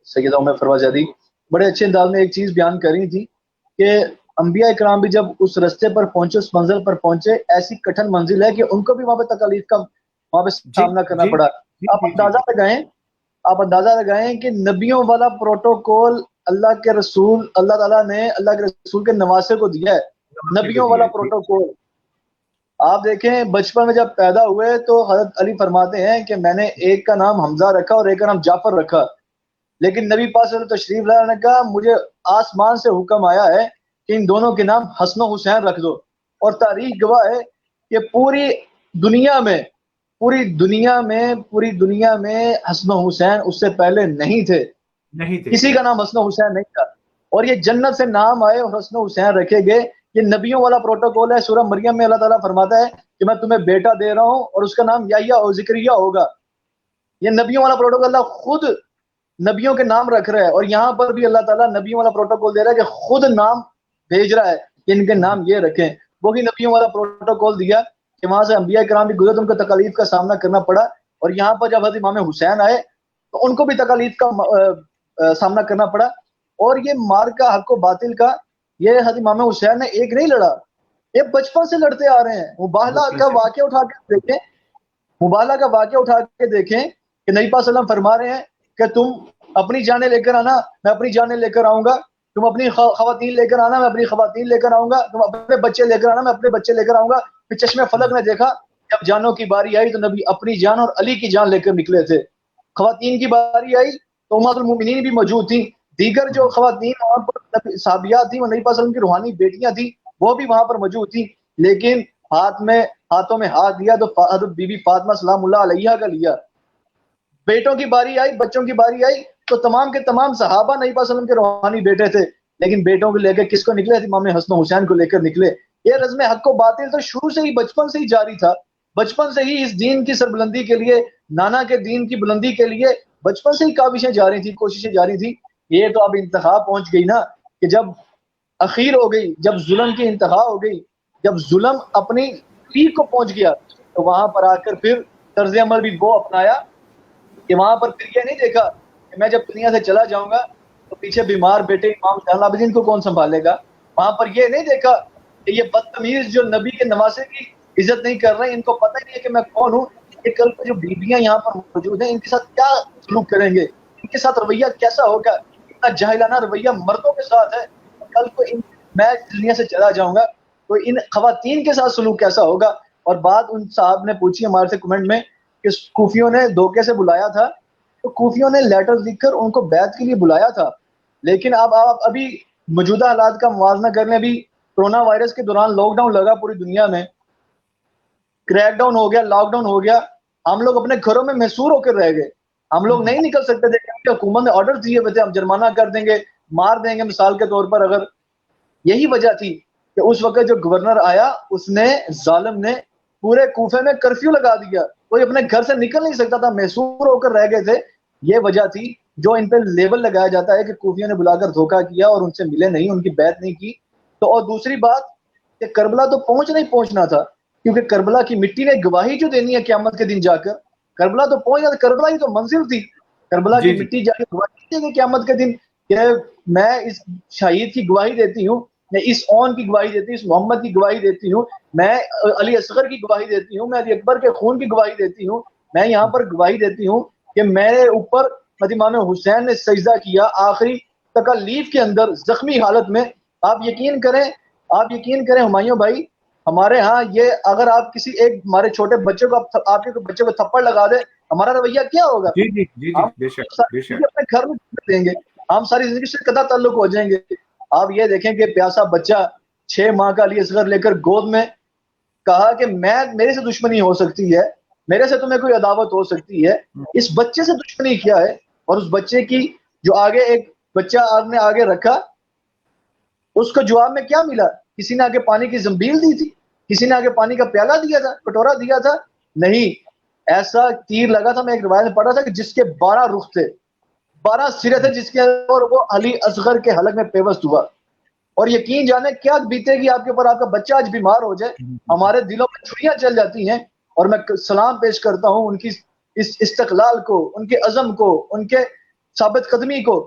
सैयदा उम्मे फरवाजादी बड़े अच्छे अंदाज में एक चीज बयान कर रही थी कि अंबिया इकराम भी जब उस रास्ते पर पहुंचे, उस मंजिल पर पहुंचे, ऐसी कठिन मंजिल है कि उनको भी वहां पे तकलीफ का वहां पे सामना करना पड़ा। आप अंदाजा लगाएं कि नबियों वाला प्रोटोकॉल अल्लाह ताला ने अल्लाह के रसूल के नवासे को दिया है, नबियों वाला प्रोटोकॉल। आप देखें बचपन में जब पैदा हुए तो हजरत अली फरमाते हैं कि मैंने एक का नाम हमजा रखा और एक का नाम जाफर रखा, लेकिन नबी पाक तशरीफ लाया ने कहा मुझे आसमान से हुक्म आया है कि इन दोनों के नाम हसन हुसैन रख दो। और तारीख गवाह है कि पूरी दुनिया में हसन हुसैन उससे पहले नहीं थे। किसी का नाम हसन हुसैन नहीं था, और ये जन्नत से नाम आए और हसन हुसैन रखे गए। ये नबियों वाला प्रोटोकॉल है। सूरह मरियम में अल्लाह ताला फरमाता है कि मैं तुम्हें बेटा दे रहा हूं और उसका नाम याह्या और जिक्रिया होगा। ये नबियों वाला प्रोटोकॉल अल्लाह खुद नबियों के नाम रख रहा है, और यहाँ पर भी अल्लाह ताला नबियों वाला प्रोटोकॉल दे रहा है कि खुद नाम भेज रहा है कि इनके नाम ये रखें। वो ही नबियों वाला प्रोटोकॉल दिया कि वहां से अंबिया किराम भी गुजरे, उनको तकलीफ का सामना करना पड़ा, और यहाँ पर जब हज़रत इमाम हुसैन आए तो उनको भी तकलीफ का सामना करना पड़ा। और ये मार का हक व बातिल का ये हज़रत इमाम हुसैन ने एक नहीं लड़ा, ये बचपन से लड़ते आ रहे हैं। मुबाहला का वाकया उठा के देखें कि नबी पाक सल्लल्लाहु अलैहि वसल्लम फरमा रहे हैं कि तुम अपनी जानें लेकर आना, मैं अपनी जानें लेकर आऊंगा, तुम अपनी खवातीन लेकर आना, मैं अपनी खवातीन लेकर आऊंगा, तुम अपने बच्चे लेकर आना, मैं अपने बच्चे लेकर आऊंगा। फिर चश्मे फलक ने देखा, जब जानों की बारी आई तो नबी अपनी जान और अली की जान लेकर निकले थे। खवातीन की बारी आई तो उम्मतुल मोमिनीन भी मौजूद थी, दीगर जो खवातीन वहां पर साहबियात थी, वो नबी पाक की रूहानी बेटियां थी, वो भी वहां पर मौजूद थी। लेकिन हाथों में हाथ दिया तो हज़रत बीबी फातिमा सलामुल्लाह अलैहा का लिया। बेटों की बारी आई, बच्चों की बारी आई तो तमाम के तमाम सहाबा नबी पाक के रूहानी बेटे थे, लेकिन बेटों को लेकर किसको निकले? इमाम हसन हुसैन को लेकर निकले। ये रज़्म हक को बातिल तो शुरू से ही बचपन से ही जारी था। बचपन से ही इस दीन की सरबुलंदी के लिए, नाना के दीन की बुलंदी के लिए बचपन से ही काविशें जारी थी, कोशिशें जारी थी। ये तो अब इंतहा पहुंच गई ना कि जब अखीर हो गई, जब जुल्म की इंतहा हो गई, जब जुल्म अपनी पीक को पहुंच गया, तो वहां पर आकर फिर तर्ज अमल भी वो अपनाया कि वहां पर फिर ये नहीं देखा कि मैं जब दुनिया से चला जाऊंगा तो पीछे बीमार बेटे इमाम ज़ैनुल आबिदीन को कौन संभालेगा। वहां पर ये नहीं देखा کہ یہ بدتمیز جو نبی کے نواسے کی عزت نہیں کر رہے ہیں، ان کو پتہ ہی نہیں ہے کہ میں کون ہوں، کہ کل کو جو بیویاں یہاں پر موجود ہیں ان کے ساتھ کیا سلوک کریں گے، ان کے ساتھ رویہ کیسا ہوگا، اتنا جاہلانہ رویہ مردوں کے ساتھ ہے، کل کو میں دنیا سے چلا جاؤں گا تو ان خواتین کے ساتھ سلوک کیسا ہوگا۔ اور بات ان صاحب نے پوچھی ہمارے سے کمنٹ میں کہ کوفیوں نے دھوکے سے بلایا تھا، تو کوفیوں نے لیٹر لکھ کر ان کو بیعت کے لیے بلایا تھا، لیکن اب آپ ابھی موجودہ حالات کا موازنہ کر لیں، ابھی کرونا وائرس کے دوران لاک ڈاؤن لگا پوری دنیا میں، کریک ڈاؤن ہو گیا، لاک ڈاؤن ہو گیا، ہم لوگ اپنے گھروں میں محصور ہو کر رہ گئے، ہم لوگ نہیں نکل سکتے تھے کیونکہ حکومت نے آرڈر دیے ہوئے تھے ہم جرمانہ کر دیں گے، مار دیں گے مثال کے طور پر۔ اگر یہی وجہ تھی کہ اس وقت جو گورنر آیا اس نے ظالم نے پورے کوفے میں کرفیو لگا دیا، کوئی اپنے گھر سے نکل نہیں سکتا تھا، محصور ہو کر رہ گئے تھے۔ یہ وجہ تھی جو ان پہ لیبل لگایا جاتا ہے کہ کوفیوں نے بلا کر دھوکہ کیا اور ان سے ملے نہیں، ان کی بیعت نہیں کی۔ تو اور دوسری بات کہ کربلا تو پہنچنا تھا، کیونکہ کربلا کی مٹی نے گواہی جو دینی ہے قیامت کے دن جا کر، کربلا تو پہنچنا تھا، کربلا ہی تو منزل تھی، کربلا کی مٹی جا کے گواہی دے گی قیامت کے دن کہ میں اس شہید کی گواہی دیتی ہوں، میں اس اون کی گواہی دیتی ہوں، اس محمد کی گواہی دیتی ہوں، میں علی اصغر کی گواہی دیتی ہوں، میں علی اکبر کے خون کی گواہی دیتی ہوں، میں یہاں پر گواہی دیتی ہوں کہ میرے اوپر امام حسین نے سجدہ کیا آخری تکلیف کے اندر زخمی حالت میں۔ آپ یقین کریں ہمایوں بھائی، ہمارے ہاں یہ اگر آپ کسی ایک ہمارے چھوٹے بچے کو آپ کے بچے کو تھپڑ لگا دے، ہمارا رویہ کیا ہوگا؟ ہم اپنے گھر میں دیں گے، ہم ساری زندگی سے قطع تعلق ہو جائیں گے۔ آپ یہ دیکھیں کہ پیاسا بچہ 6 ماہ کا علی اصغر لے کر گود میں کہا کہ میرے سے دشمنی ہو سکتی ہے، میرے سے تمہیں کوئی عداوت ہو سکتی ہے، اس بچے سے دشمنی کیا ہے؟ اور اس بچے کی جو آگے ایک بچہ آپ نے آگے رکھا، اس کو جواب میں کیا ملا؟ کسی نے آگے پانی کی زنبیل دی تھی؟ کسی نے آگے پانی کا پیالہ دیا تھا، کٹورا دیا تھا؟ نہیں، ایسا تیر لگا تھا، میں ایک روایت میں پڑھا تھا کہ جس کے 12 رخ تھے، 12 سرے تھے جس کے، اور وہ علی اصغر کے حلق میں پیوست ہوا۔ اور یقین جانے کیا بیتے گی آپ کے اوپر، آپ کا بچہ آج بیمار ہو جائے، ہمارے دلوں میں چھریاں چل جاتی ہیں۔ اور میں سلام پیش کرتا ہوں ان کی اس استقلال کو، ان کے عزم کو، ان کے ثابت قدمی کو،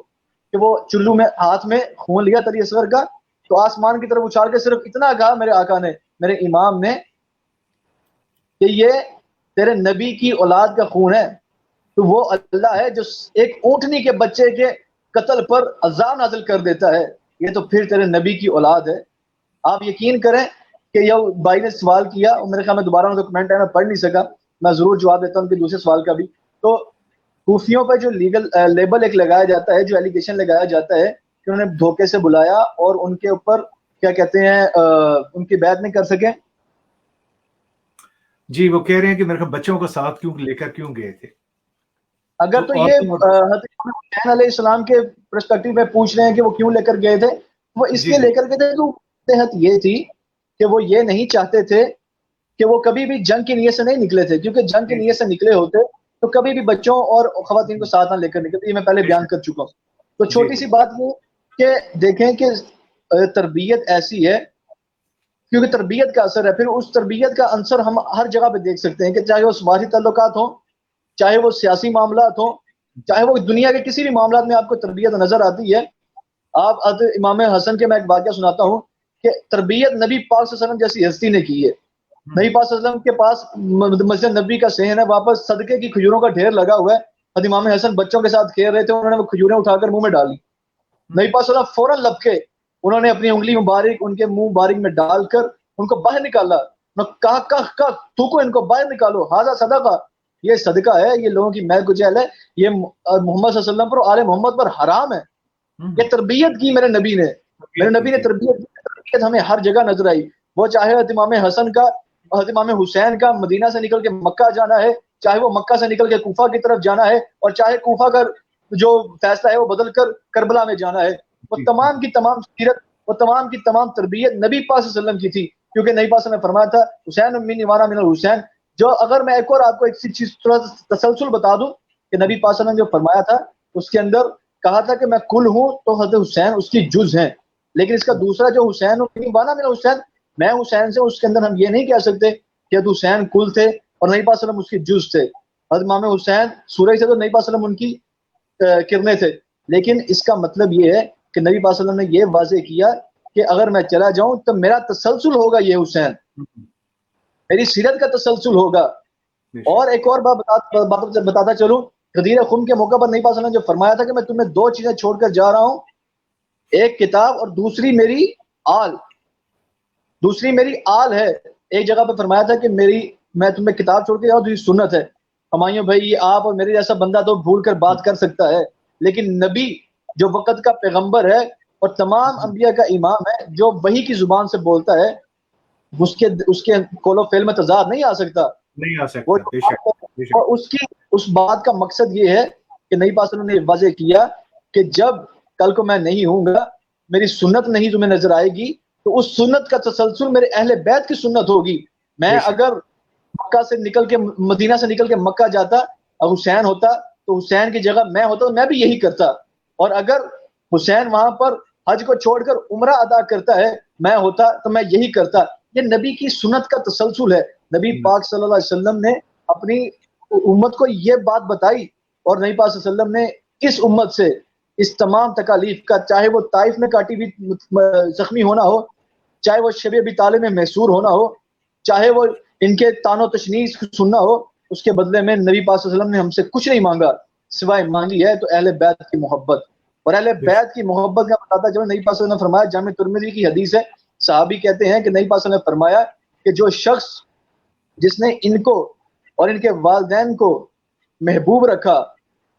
کہ وہ چلو میں ہاتھ میں خون لیا علی اصغر کا تو آسمان کی طرف اچھال کے صرف اتنا کہا میرے آقا نے، میرے امام نے، کہ یہ تیرے نبی کی اولاد کا خون ہے، تو وہ اللہ ہے جو ایک اونٹنی کے بچے کے قتل پر عذاب نازل کر دیتا ہے، یہ تو پھر تیرے نبی کی اولاد ہے۔ آپ یقین کریں کہ یہ بھائی نے سوال کیا، اور میرے خیال میں دوبارہ ان کمنٹ ہے میں پڑھ نہیں سکا، میں ضرور جواب دیتا ہوں ان کے دوسرے سوال کا بھی۔ تو کوفیوں پہ جو لیبل ایک لگایا جاتا ہے، جو ایلیگیشن لگایا جاتا ہے کہ انہوں نے دھوکے سے بلایا اور ان کے اوپر کیا کہتے ہیں ان کی بیعت نہیں کر سکے۔ جی وہ کہہ رہے ہیں کہ میرے بچوں کو ساتھ کیوں لے کر کیوں گئے تھے؟ اگر تو یہ حضرت حسین علیہ السلام کے پرسپیکٹو میں پوچھ رہے ہیں کہ وہ کیوں لے کر گئے تھے، وہ اس لیے لے کر گئے تھے تو تحت یہ تھی کہ وہ یہ نہیں چاہتے تھے کہ وہ کبھی بھی جنگ کی نیت سے نہیں نکلے تھے، کیونکہ جنگ کی نیت سے نکلے ہوتے تو کبھی بھی بچوں اور خواتین کو ساتھ نہ لے کر نکلتے، یہ میں پہلے بیان کر چکا ہوں۔ تو چھوٹی سی بات یہ کہ دیکھیں کہ تربیت ایسی ہے، کیونکہ تربیت کا اثر ہے، پھر اس تربیت کا عنصر ہم ہر جگہ پہ دیکھ سکتے ہیں، کہ چاہے وہ سماجی تعلقات ہوں، چاہے وہ سیاسی معاملات ہوں، چاہے وہ دنیا کے کسی بھی معاملات میں آپ کو تربیت نظر آتی ہے۔ آپ امام حسن کے میں ایک واقعہ سناتا ہوں کہ تربیت نبی پاک صلی اللہ علیہ وسلم جیسی ہستی نے کی ہے۔ نبی پاک صلی اللہ علیہ وسلم کے پاس مسجد نبی کا صحن ہے، وہاں پر صدقے کی کھجوروں کا ڈھیر لگا ہوا ہے، حضرت امام حسن بچوں کے ساتھ کھیل رہے تھے، انہوں نے وہ کھجوریں اٹھا کر منہ میں ڈالی، نبی پاک صلی اللہ علیہ وسلم فوراً لپکے، انہوں نے اپنی انگلی مبارک ان کے منہ مبارک میں ڈال کر ان کو باہر نکالا، کہا تھوکو ان کو باہر نکالو، ہاذا صدقہ، یہ صدقہ ہے، یہ لوگوں کی میل کچیل ہے، یہ محمد صلی اللہ علیہ وسلم پر، آل محمد پر حرام ہے۔ یہ تربیت کی میرے نبی نے تربیت ہمیں ہر جگہ نظر آئی، وہ چاہے امام حسن کا، حضرت امام حسین کا مدینہ سے نکل کے مکہ جانا ہے، چاہے وہ مکہ سے نکل کے کوفہ کی طرف جانا ہے، اور چاہے کوفہ کا جو فیصلہ ہے وہ بدل کر کربلا میں جانا ہے، وہ تمام کی تمام سیرت، وہ تمام کی تمام تربیت نبی پاک صلی اللہ علیہ وسلم کی تھی، کیونکہ نبی پاک صلی اللہ علیہ وسلم نے فرمایا تھا حسین منی وانا من الحسین۔ جو اگر میں ایک اور آپ کو ایک چیز تھوڑا تسلسل بتا دوں کہ نبی پاک صلی اللہ علیہ وسلم نے جو فرمایا تھا اس کے اندر کہا تھا کہ میں کل ہوں تو حضرت حسین اس کی جز ہیں، لیکن اس کا دوسرا جو حسین وانا من حسین، میں حسین سے، اس کے اندر ہم یہ نہیں کہہ سکتے کہ حضرت حسین کل تھے اور نبی پاک صلی اللہ علیہ وسلم اس کی جز تھے۔ حضرت امام حسین سورج سے تو نبی پاک صلی اللہ علیہ وسلم ان کی کرنے تھے، لیکن اس کا مطلب یہ ہے کہ نبی پاک صلی اللہ علیہ وسلم نے یہ واضح کیا کہ اگر میں چلا جاؤں تو میرا تسلسل ہوگا یہ حسین، میری سیرت کا تسلسل ہوگا. اور ایک اور بات بتاتا چلوں، غدیر خم کے موقع پر نبی پاک صلی اللہ علیہ وسلم نے جو فرمایا تھا کہ میں تمہیں دو چیزیں چھوڑ کر جا رہا ہوں، ایک کتاب اور دوسری میری آل. دوسری میری آل ہے. ایک جگہ پہ فرمایا تھا کہ میں تمہیں کتاب چھوڑ کے جاؤں، دوسری سنت ہے. ہمائیوں بھائی، یہ آپ اور میرے جیسا بندہ تو بھول کر بات کر سکتا ہے، لیکن نبی جو وقت کا پیغمبر ہے اور تمام انبیاء کا امام ہے، جو وحی کی زبان سے بولتا ہے، اس کے قول و فعل میں تضاد نہیں آ سکتا. نہیں آ سکتا. بے شک، بے شک. اور اس بات کا مقصد یہ ہے کہ نبی پاک صلی اللہ علیہ وسلم نے واضح کیا کہ جب کل کو میں نہیں ہوں گا، میری سنت نہیں تمہیں نظر آئے گی، تو اس سنت کا تسلسل میرے اہل بیت کی سنت ہوگی. میں اگر مکہ سے نکل کے مدینہ سے نکل کے مکہ جاتا اور حسین ہوتا تو حسین کی جگہ میں ہوتا تو میں بھی یہی کرتا. اور اگر حسین وہاں پر حج کو چھوڑ کر عمرہ ادا کرتا ہے، میں ہوتا تو میں یہی کرتا. یہ نبی کی سنت کا تسلسل ہے. نبی پاک صلی اللہ علیہ وسلم نے اپنی امت کو یہ بات بتائی، اور نبی پاک صلی اللہ علیہ وسلم نے اس امت سے اس تمام تکالیف کا، چاہے وہ طائف میں کاٹی ہوئی زخمی ہونا ہو، چاہے وہ شب ابی طالب میں محصور ہونا ہو، چاہے وہ ان کے تان و تشنیع سننا ہو، اس کے بدلے میں نبی پاک صلی اللہ علیہ وسلم نے ہم سے کچھ نہیں مانگا، سوائے مانگی ہے تو اہل بیت کی محبت. اور اہل بیت کی محبت کا بتاتا جب نبی پاک صلی اللہ علیہ وسلم نے فرمایا، جامع ترمذی کی حدیث ہے، صحابی کہتے ہیں کہ نبی پاک صلی اللہ علیہ وسلم نے فرمایا کہ جو شخص جس نے ان کو اور ان کے والدین کو محبوب رکھا،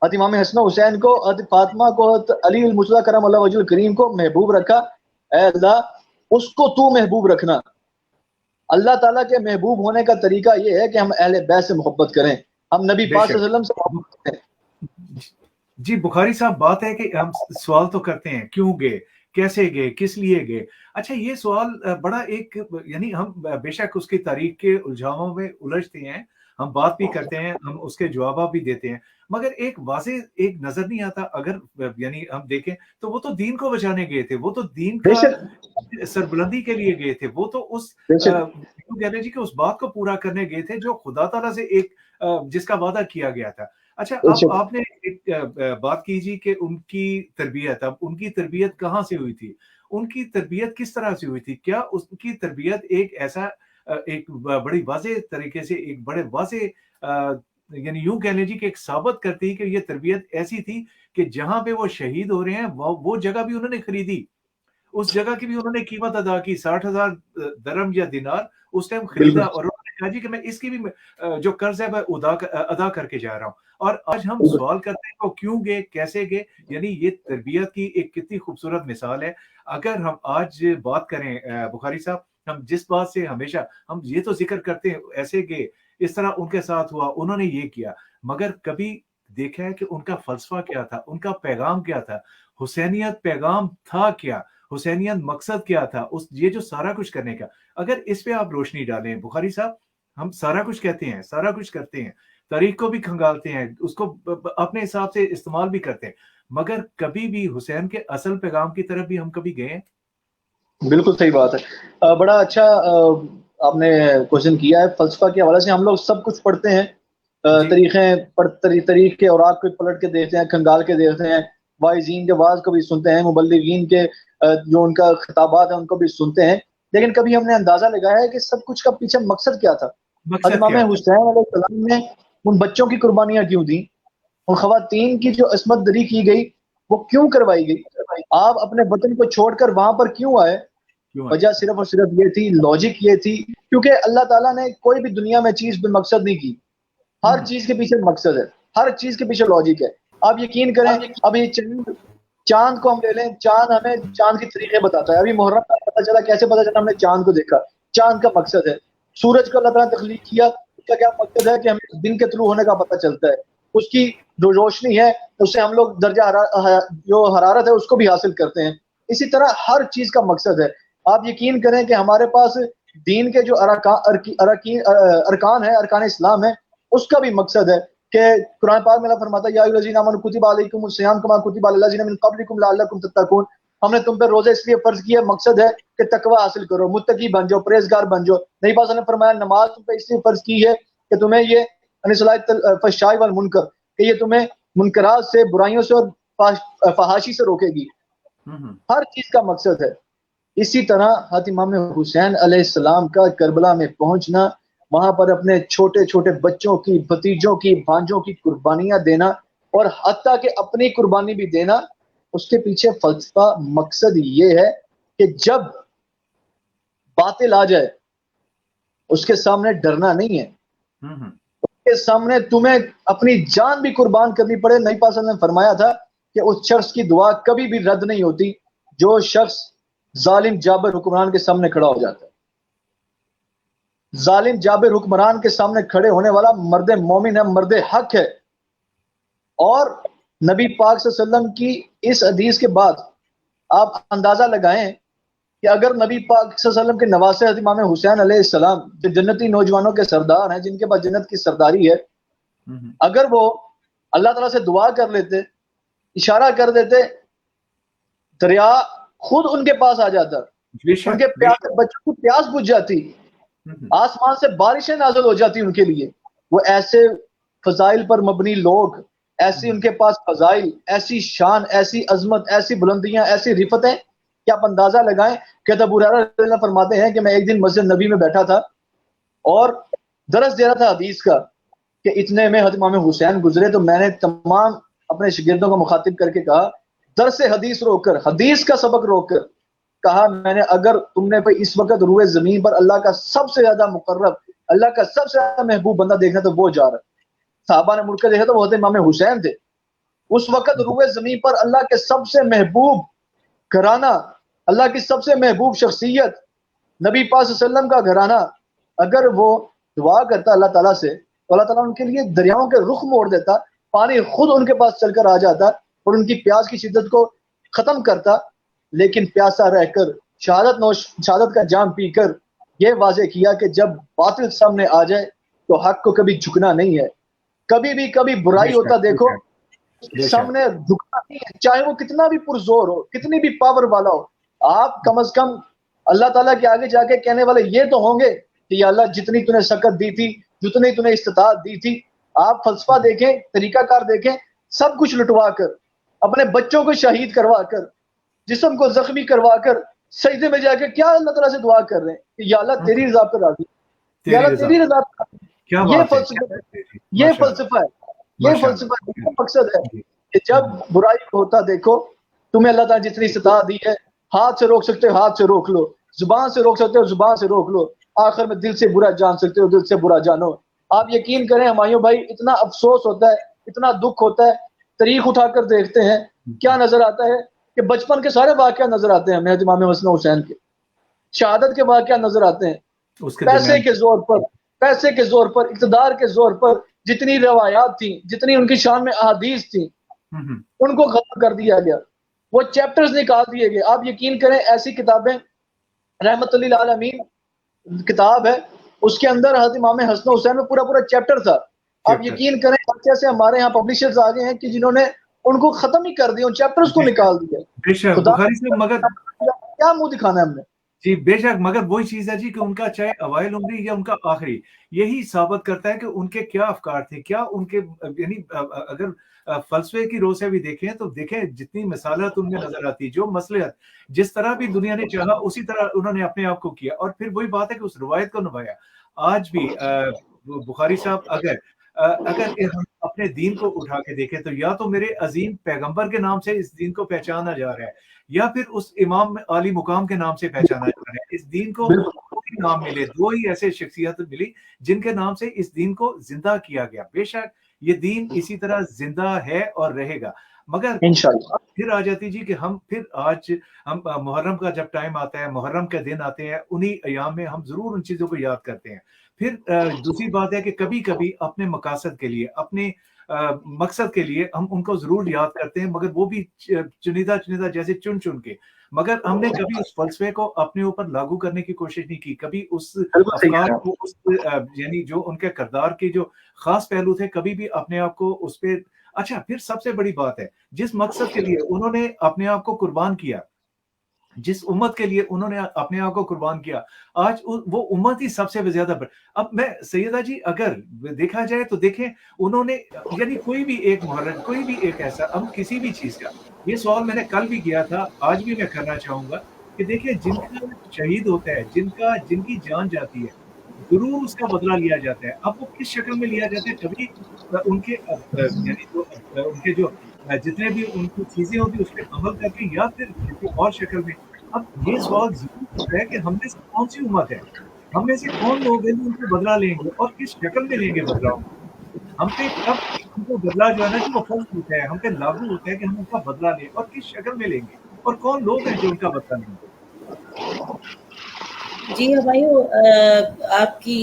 حضرت امام حسن و حسین کو، حضرت فاطمہ کو، حضرت علی المرتضیٰ کرم اللہ وجہ الکریم کو محبوب رکھا، اے اللہ اس کو تو محبوب رکھنا. اللہ تعالیٰ کے محبوب ہونے کا طریقہ یہ ہے کہ ہم اہل بیت سے محبت کریں، ہم نبی پاک صلی اللہ علیہ وسلم سے محبت کریں. جی بخاری صاحب، بات ہے کہ ہم سوال تو کرتے ہیں کیوں گئے، کیسے گئے، کس لیے گئے. اچھا، یہ سوال بڑا ایک، یعنی ہم بے شک اس کی تاریخ کے الجھاؤں میں الجھتے ہیں، ہم بات بھی کرتے ہیں، ہم اس کے جوابات بھی دیتے ہیں، مگر ایک واضح ایک نظر نہیں آتا. اگر یعنی ہم دیکھیں تو وہ تو دین کو بچانے گئے تھے، وہ تو دین کا سربلندی کے لیے گئے تھے، وہ تو اس جی کہ اس بات کو پورا کرنے گئے تھے جو خدا تعالیٰ سے ایک جس کا وعدہ کیا گیا تھا. اچھا، اب آپ نے ایک بات کیجیے کہ ان کی تربیت، اب ان کی تربیت کہاں سے ہوئی تھی، ان کی تربیت کس طرح سے ہوئی تھی؟ کیا اس کی تربیت ایک ایسا ایک بڑی واضح طریقے سے، ایک بڑے واضح یعنی یوں کہہ لیجیے کہ ایک ثابت کرتی کہ یہ تربیت ایسی تھی کہ جہاں پہ وہ شہید ہو رہے ہیں وہ جگہ بھی انہوں نے خریدی، اس جگہ کی بھی انہوں نے قیمت ادا کی، 60,000 درم یا دینار اس ٹائم خریدا، اور انہوں نے کہا جی کہ میں اس کی بھی جو قرض ہے میں ادا کر کے جا رہا ہوں. اور آج ہم سوال کرتے ہیں وہ کیوں گئے، کیسے گئے، یعنی یہ تربیت کی ایک کتنی خوبصورت مثال ہے. اگر ہم آج بات کریں بخاری صاحب، ہم جس بات سے ہمیشہ ہم یہ تو ذکر کرتے ہیں ایسے گئے، اس طرح ان کے ساتھ ہوا، انہوں نے یہ کیا، مگر کبھی دیکھا ہے کہ ان کا فلسفہ کیا تھا، ان کا پیغام کیا تھا، حسینیت پیغام تھا کیا، حسینیت مقصد کیا تھا، یہ جو سارا کچھ کرنے کا. اگر اس پہ آپ روشنی ڈالیں بخاری صاحب، ہم سارا کچھ کہتے ہیں، سارا کچھ کرتے ہیں، تاریخ کو بھی کھنگالتے ہیں، اس کو اپنے حساب سے استعمال بھی کرتے ہیں، مگر کبھی بھی حسین کے اصل پیغام کی طرف بھی ہم کبھی گئے ہیں؟ بالکل صحیح بات ہے. بڑا اچھا آپ نے کوشچن کیا ہے. فلسفہ کے حوالے سے ہم لوگ سب کچھ پڑھتے ہیں، تاریخ کے اوراق کو پلٹ کے دیکھتے ہیں، کھنگال کے دیکھتے ہیں، واعظین کے واعظ کو بھی سنتے ہیں، مبلغین کے جو ان کا خطابات ہیں ان کو بھی سنتے ہیں، لیکن کبھی ہم نے اندازہ لگایا ہے کہ سب کچھ کا پیچھے مقصد کیا تھا. امام حسین علیہ السلام نے ان بچوں کی قربانیاں کیوں دی، ان خواتین کی جو عصمت دری کی گئی وہ کیوں کروائی گئی، آپ اپنے وطن کو چھوڑ کر وہاں پر کیوں آئے؟ وجہ صرف اور صرف یہ تھی، لاجک یہ تھی، کیونکہ اللہ تعالیٰ نے کوئی بھی دنیا میں چیز بے مقصد نہیں کی، ہر چیز کے پیچھے مقصد ہے، ہر چیز کے پیچھے لاجک ہے. آپ یقین کریں، اب یہ چاند کو ہم لے لیں، چاند ہمیں چاند کی طریقے بتاتا ہے. ابھی محرم کا پتہ چلا، کیسے پتہ چلا؟ ہم نے چاند کو دیکھا، چاند کا مقصد ہے. سورج کو اللہ تعالیٰ نے تخلیق کیا، اس کا کیا مقصد ہے کہ ہمیں دن کے طلوع ہونے کا پتہ چلتا ہے، اس کی جو روشنی ہے اس سے ہم لوگ درجہ جو حرارت ہے اس کو بھی حاصل کرتے ہیں. اسی طرح ہر چیز کا مقصد ہے. آپ یقین کریں کہ ہمارے پاس دین کے جو ارکان ہیں، ارکان اسلام ہے، اس کا بھی مقصد ہے کہ قرآن پاک میں اللہ فرماتا ہے یا ایھا الذین آمنوا کتب علیکم الصیام کما کتب علی الذین من قبلکم لعلکم تتقون. ہم نے تم پہ روزے اس لیے فرض کیے، مقصد ہے کہ تقوی حاصل کرو، متقی بن جاؤ، پرہیزگار بن جاؤ. نبی پاک نے فرمایا نماز تم پہ اس لیے فرض کی ہے کہ تمہیں یہ صلاۃ الفحشاء والمنکر، کہ یہ تمہیں منکرات سے، برائیوں سے اور فحاشی سے روکے گی. ہر چیز کا مقصد ہے. اسی طرح حضرت امام حسین علیہ السلام کا کربلا میں پہنچنا، وہاں پر اپنے چھوٹے چھوٹے بچوں کی، بھتیجوں کی، بھانجوں کی قربانیاں دینا، اور حتیٰ کہ اپنی قربانی بھی دینا، اس کے پیچھے فلسفہ مقصد یہ ہے کہ جب باطل آ جائے اس کے سامنے ڈرنا نہیں ہے، اس کے سامنے تمہیں اپنی جان بھی قربان کرنی پڑے۔ نبی پاک صلی اللہ علیہ وسلم نے فرمایا تھا کہ اس شخص کی دعا کبھی بھی رد نہیں ہوتی جو شخص ظالم جابر حکمران کے سامنے کھڑا ہو جاتا ہے۔ ظالم جابر حکمران کے سامنے کھڑے ہونے والا مرد مومن ہے، مرد حق ہے۔ اور نبی پاک صلی اللہ علیہ وسلم کی اس حدیث کے بعد آپ اندازہ لگائیں کہ اگر نبی پاک صلی اللہ علیہ وسلم کے نواسے حضرت امام حسین علیہ السلام جو جنتی نوجوانوں کے سردار ہیں، جن کے پاس جنت کی سرداری ہے، اگر وہ اللہ تعالیٰ سے دعا کر لیتے، اشارہ کر دیتے، دریا خود ان کے پاس آ جاتا، ان کے پیاسے بچوں کی پیاس بجھ جاتی، آسمان سے بارشیں نازل ہو جاتی ان کے لیے۔ وہ ایسے فضائل پر مبنی لوگ، ایسی ان کے پاس فضائل، ایسی شان، ایسی عظمت، ایسی بلندیاں، ایسی رفتیں کہ آپ اندازہ لگائیں کہ ابو ہریرہ رضی اللہ عنہ فرماتے ہیں کہ میں ایک دن مسجد نبی میں بیٹھا تھا اور درس دے رہا تھا حدیث کا، کہ اتنے میں حضرت امام حسین گزرے، تو میں نے تمام اپنے شاگردوں کو مخاطب کر کے کہا، درس حدیث روک کر، حدیث کا سبق روک کر کہا، میں نے اگر تم نے کوئی اس وقت روئے زمین پر اللہ کا سب سے زیادہ مقرب، اللہ کا سب سے زیادہ محبوب بندہ دیکھنا تو وہ جا رہا ہے۔ صحابہ نے مڑ کر دیکھا تو وہ حضرت امام حسین تھے۔ اس وقت روئے زمین پر اللہ کے سب سے محبوب گھرانہ، اللہ کی سب سے محبوب شخصیت، نبی پاک صلی اللہ علیہ وسلم کا گھرانہ، اگر وہ دعا کرتا اللہ تعالیٰ سے تو اللہ تعالیٰ ان کے لیے دریاؤں کے رخ موڑ دیتا، پانی خود ان کے پاس چل کر آ جاتا اور ان کی پیاس کی شدت کو ختم کرتا۔ لیکن پیاسا رہ کر شہادت کا جام پی کر یہ واضح کیا کہ جب باطل سامنے آ جائے تو حق کو کبھی جھکنا نہیں ہے، کبھی بھی کبھی برائی ہوتا دیکھو سامنے جھکنا نہیں ہے، چاہے وہ کتنا بھی پرزور ہو، کتنی بھی پاور والا ہو۔ آپ کم از کم اللہ تعالیٰ کے آگے جا کے کہنے والے یہ تو ہوں گے کہ یا اللہ جتنی تو نے سکت دی تھی، جتنی تو نے استطاعت دی تھی۔ آپ فلسفہ دیکھیں، طریقہ کار دیکھیں، سب کچھ لٹوا کر، اپنے بچوں کو شہید کروا کر، جسم کو زخمی کروا کر، سجدے میں جا کے کیا اللہ تعالیٰ سے دعا کر رہے ہیں کہ یا اللہ تیری رضا پر راضی، یا اللہ تیری رضا پر راضی۔ یہ فلسفہ ہے، یہ فلسفہ ہے، یہ فلسفہ ہے، یہ مقصد ہے کہ جب برائی کو ہوتا دیکھو، تمہیں اللہ تعالیٰ جتنی استطاعت دی ہے، ہاتھ سے روک سکتے ہو ہاتھ سے روک لو، زبان سے روک سکتے ہو زبان سے روک لو، آخر میں دل سے برا جان سکتے ہو دل سے برا جانو۔ آپ یقین کریں ہمایوں بھائی، اتنا افسوس ہوتا ہے، اتنا دکھ ہوتا ہے، تاریخ اٹھا کر دیکھتے ہیں کیا نظر آتا ہے کہ بچپن کے سارے واقعات نظر آتے ہیں حضرت امام حسن حسین کے، شہادت کے واقعات نظر آتے ہیں، پیسے کے زور پر، پیسے کے زور پر، اقتدار کے زور پر جتنی روایات تھیں، جتنی ان کی شان میں احادیث تھیں، ان کو ختم کر دیا گیا، وہ چیپٹرز نکال دیے گئے۔ آپ یقین کریں ایسی کتابیں، رحمت اللہ العالمین کتاب ہے، اس کے اندر حضرت امام حسن حسین میں پورا پورا چیپٹر تھا۔ آپ یقین کریں اچھے سے ہمارے یہاں پبلشرز آگے ہیں کہ جنہوں نے ان کو ختم ہی کر دیا، ان چیپٹرز کو نکال دیا۔ بخاری سے مگر کیا منہ دکھانا ہے ہم نے؟ جی بے شک، مگر وہی چیز ہے جی کہ ان کا چاہے اوائل عمری یا ان کا آخری، یہی ثابت کرتا ہے کہ ان کے کیا افکار تھے، کیا ان کے، یعنی اگر فلسفے کی رو سے بھی دیکھیں تو دیکھیں جتنی مثالت ان میں نظر آتی، جو مصلحت جس طرح بھی دنیا نے چاہا اسی طرح انہوں نے اپنے آپ کو کیا، اور پھر وہی بات ہے کہ اس روایت کو نبھایا۔ آج بھی بخاری صاحب اگر ہم اپنے دین کو اٹھا کے دیکھیں تو یا تو میرے عظیم پیغمبر کے نام سے اس دین کو پہچانا جا رہا ہے، یا پھر اس امام عالی مقام کے نام سے پہچانا جا رہا ہے۔ اس دین کو دو ہی نام ملے، دو ہی ایسے شخصیت ملی جن کے نام سے اس دین کو زندہ کیا گیا۔ بے شک یہ دین اسی طرح زندہ ہے اور رہے گا، مگر انشاءاللہ پھر آ جاتی جی کہ ہم پھر آج ہم محرم کا جب ٹائم آتا ہے، محرم کے دن آتے ہیں، انہی ایام میں ہم ضرور ان چیزوں کو یاد کرتے ہیں۔ پھر دوسری بات ہے کہ کبھی کبھی اپنے مقاصد کے لیے، اپنے مقصد کے لیے ہم ان کو ضرور یاد کرتے ہیں، مگر وہ بھی چنیدہ جیسے چن چن کے، مگر ہم نے کبھی اس فلسفے کو اپنے اوپر لاگو کرنے کی کوشش نہیں کی، کبھی اس افکار کو، اس یعنی جو ان کے کردار کے جو خاص پہلو تھے، کبھی بھی اپنے آپ کو اس پہ۔ اچھا پھر سب سے بڑی بات ہے، جس مقصد کے لیے انہوں نے اپنے آپ کو قربان کیا، جس امت کے لیے انہوں نے اپنے آپ کو قربان کیا، آج وہ امت ہی سب سے زیادہ اب میں سیدہ جی اگر دیکھا جائے تو دیکھیں انہوں نے، یعنی کوئی بھی ایک محرم، کوئی بھی ایک ایسا، ہم کسی بھی چیز کا، یہ سوال میں نے کل بھی کیا تھا، آج بھی میں کرنا چاہوں گا کہ دیکھیں जिनका शहीद होता है, जिनकी जान जाती है, जरूर उसका बदला लिया जाता है। अब वो किस शक्ल में लिया जाता है, कभी उनके यानी जो उनके जो जितने भी उनकी चीजें होती उस पर अमल करके, या फिर किसी और शक्ल में। अब ये सवाल जरूर उठता है कि हम में से कौन सी उम्मत है, हम में से कौन लोग हैं जो उनको बदला लेंगे और किस शक्ल में लेंगे बदलाव। हम पे कब हमको बदला जो है ना कि वो फर्ज होता है, हम पे लागू होता है कि हम उनका बदला लें, और किस शक्ल में लेंगे, और कौन लोग हैं जो उनका बदला लेंगे। जी हाँ भाइयों, आपकी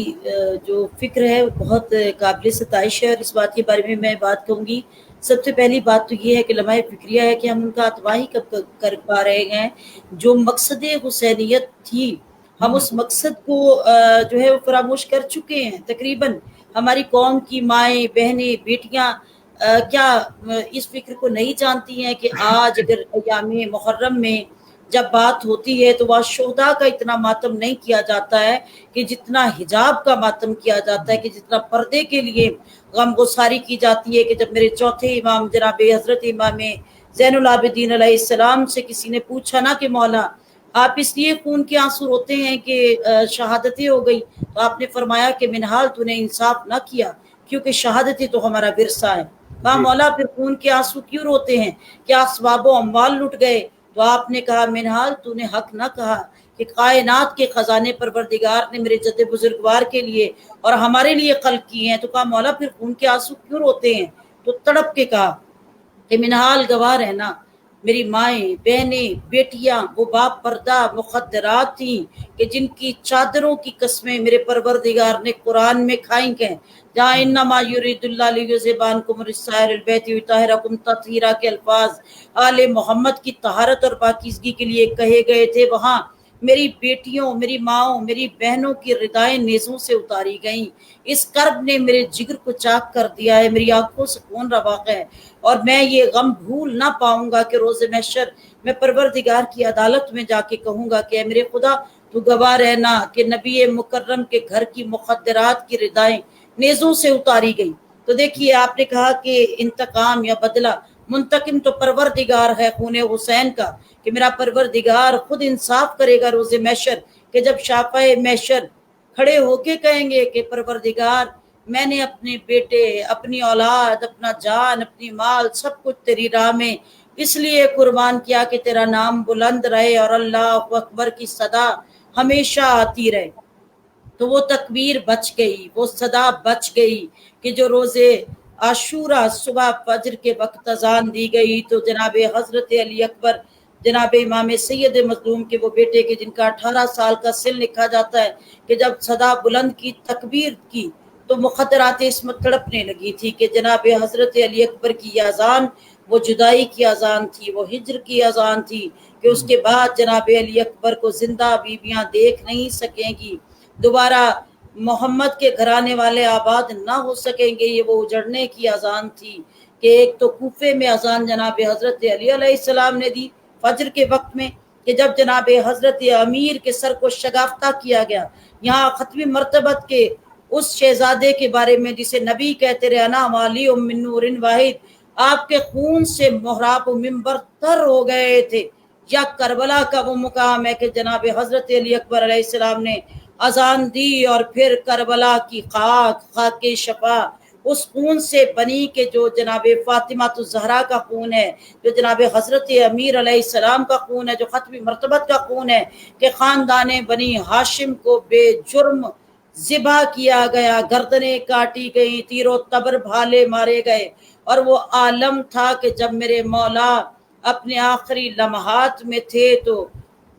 जो फिक्र है वो बहुत काबिल सताइश है, और इस बात के बारे में मैं बात कहूँगी। सबसे पहली बात तो ये है कि लम्हा फिक्रिया है कि हम उनका अतवाही कब कर पा रहे हैं। जो मकसद हुसैनियत थी, हम उस मकसद को जो है वो फरामोश कर चुके हैं तकरीबन। हमारी कौम की माएँ, बहनें, बेटियाँ क्या इस फिक्र को नहीं जानती हैं कि आज अगर अयामे मुहर्रम में जब बात होती है तो वह शोहदा का इतना मातम नहीं किया जाता है कि जितना हिजाब का मातम किया जाता है, कि जितना पर्दे के लिए गमगुसारी की जाती है। कि जब मेरे चौथे इमाम जनाब हजरत इमाम ज़ैनुल आबिदीन अलैहिस्सलाम से किसी ने पूछा ना कि मौला आप इसलिए खून के आंसू रोते हैं कि शहादतें हो गई, तो आपने फरमाया कि मिनहाल तूने इंसाफ ना किया, क्योंकि शहादतें तो हमारा विरसा है। कहा मौला फिर खून के आंसू क्यों रोते हैं, क्या असबाब अम्वाल लुट गए? तो आपने कहा मिनहाल तूने हक ना कहा कि कायनात के खजाने परवरदिगार ने मेरे जद्दे बुजुर्गवार के लिए और हमारे लिए खल्क किए हैं। तो कहा मौला फिर खून के आंसू क्यों रोते हैं? तो तड़प के कहा कि मिनहाल गवाह रहना, मेरी माएँ, बहनें, बेटियां वो बाप पर्दा मुखद्दरात थी कि जिनकी चादरों की कस्में मेरे परवरदिगार ने कुरान में खाई हैं, जहाँ इन्नमा युरिदुल्लाह लियुज़हिबानकुम रिस्साइरल बैति व युतहिरकुम तत्हीरा के अल्फाज आले मोहम्मद की तहारत और पाकीज़गी के लिए कहे गए थे, वहाँ मेरी बेटियों, मेरी माओ, मेरी बहनों की रिदाएं नेज़ों से उतारी गईं। इस कर्ब ने मेरे जिगर को चाक कर दिया है, मेरी आंखों से खून रवा है, और मैं ये गम भूल ना पाऊंगा कि रोज़े महशर मैं परवरदिगार की अदालत में जाके कहूंगा कि मेरे खुदा तू गवाह रहना कि नबी मुकर्रम के घर की मुखद्दरात की रिदाएं नेज़ों से उतारी गई। तो देखिए, आपने कहा कि इंतकाम या बदला, मुंतकिम तो परवरदिगार है खून हुसैन का, कि मेरा परवरदिगार खुद इंसाफ करेगा रोज़े महशर, कि जब शाफ़ाए महशर खड़े होके कहेंगे कि परवरदिगार मैंने अपने बेटे, अपनी औलाद, अपना जान, अपनी माल सब कुछ तेरी राह में इसलिए कुर्बान किया कि तेरा नाम बुलंद रहे और अल्लाह अकबर की सदा हमेशा आती रहे। तो वो तकबीर बच गई, वो सदा बच गई कि जो रोज़े आशूरा सुबह फजर के वक्त अजान दी गई, तो जनाब हजरत अली अकबर, जनाब इमाम सैयद मज़लूम के वो बेटे के जिनका 18 साल का सिल लिखा जाता है, कि जब सदा बुलंद की तकबीर की तो मुखद्दरात इसमत तड़पने लगी थी कि जनाब हजरत अली अकबर की अजान वो जुदाई की अजान थी, वो हिज्र की अजान थी, कि उसके बाद जनाब अली अकबर को जिंदा बीबियां देख नहीं सकेंगी, दोबारा मोहम्मद के घराने वाले आबाद ना हो सकेंगे, ये वो उजड़ने की अजान थी। कि एक तो कूफे में अजान जनाब हजरत अली अलैहिस्सलाम ने दी फजर के वक्त में, कि जब जनाब हजरत अमीर के सर को शगाफ्ता किया गया। यहाँ खत्मी मर्तबत के उस शहजादे के बारे में जिसे नबी कहते रहे, अना वाली मिन नूरिन वाहिद, आपके खून से मोहराब मिंबर तर हो गए थे। या करबला का वो मुकाम है कि जनाब हजरत अली अकबर अलैहिस्सलाम ने अजान दी, और फिर करबला की खाक शफा उस खून से बनी के जो जनाब फातिमा तो ज़हरा का खून है, जो जनाब हजरत अमीर अलैहिस्सलाम का खून है, जो खत्मी मर्तबत का खून है, कि खानदान बनी हाशिम को बेजुर्म ज़िबा किया गया, गर्दनें काटी गई, तीरों तबर भाले मारे गए। और वो आलम था कि जब मेरे मौला अपने आखिरी लम्हात में थे, तो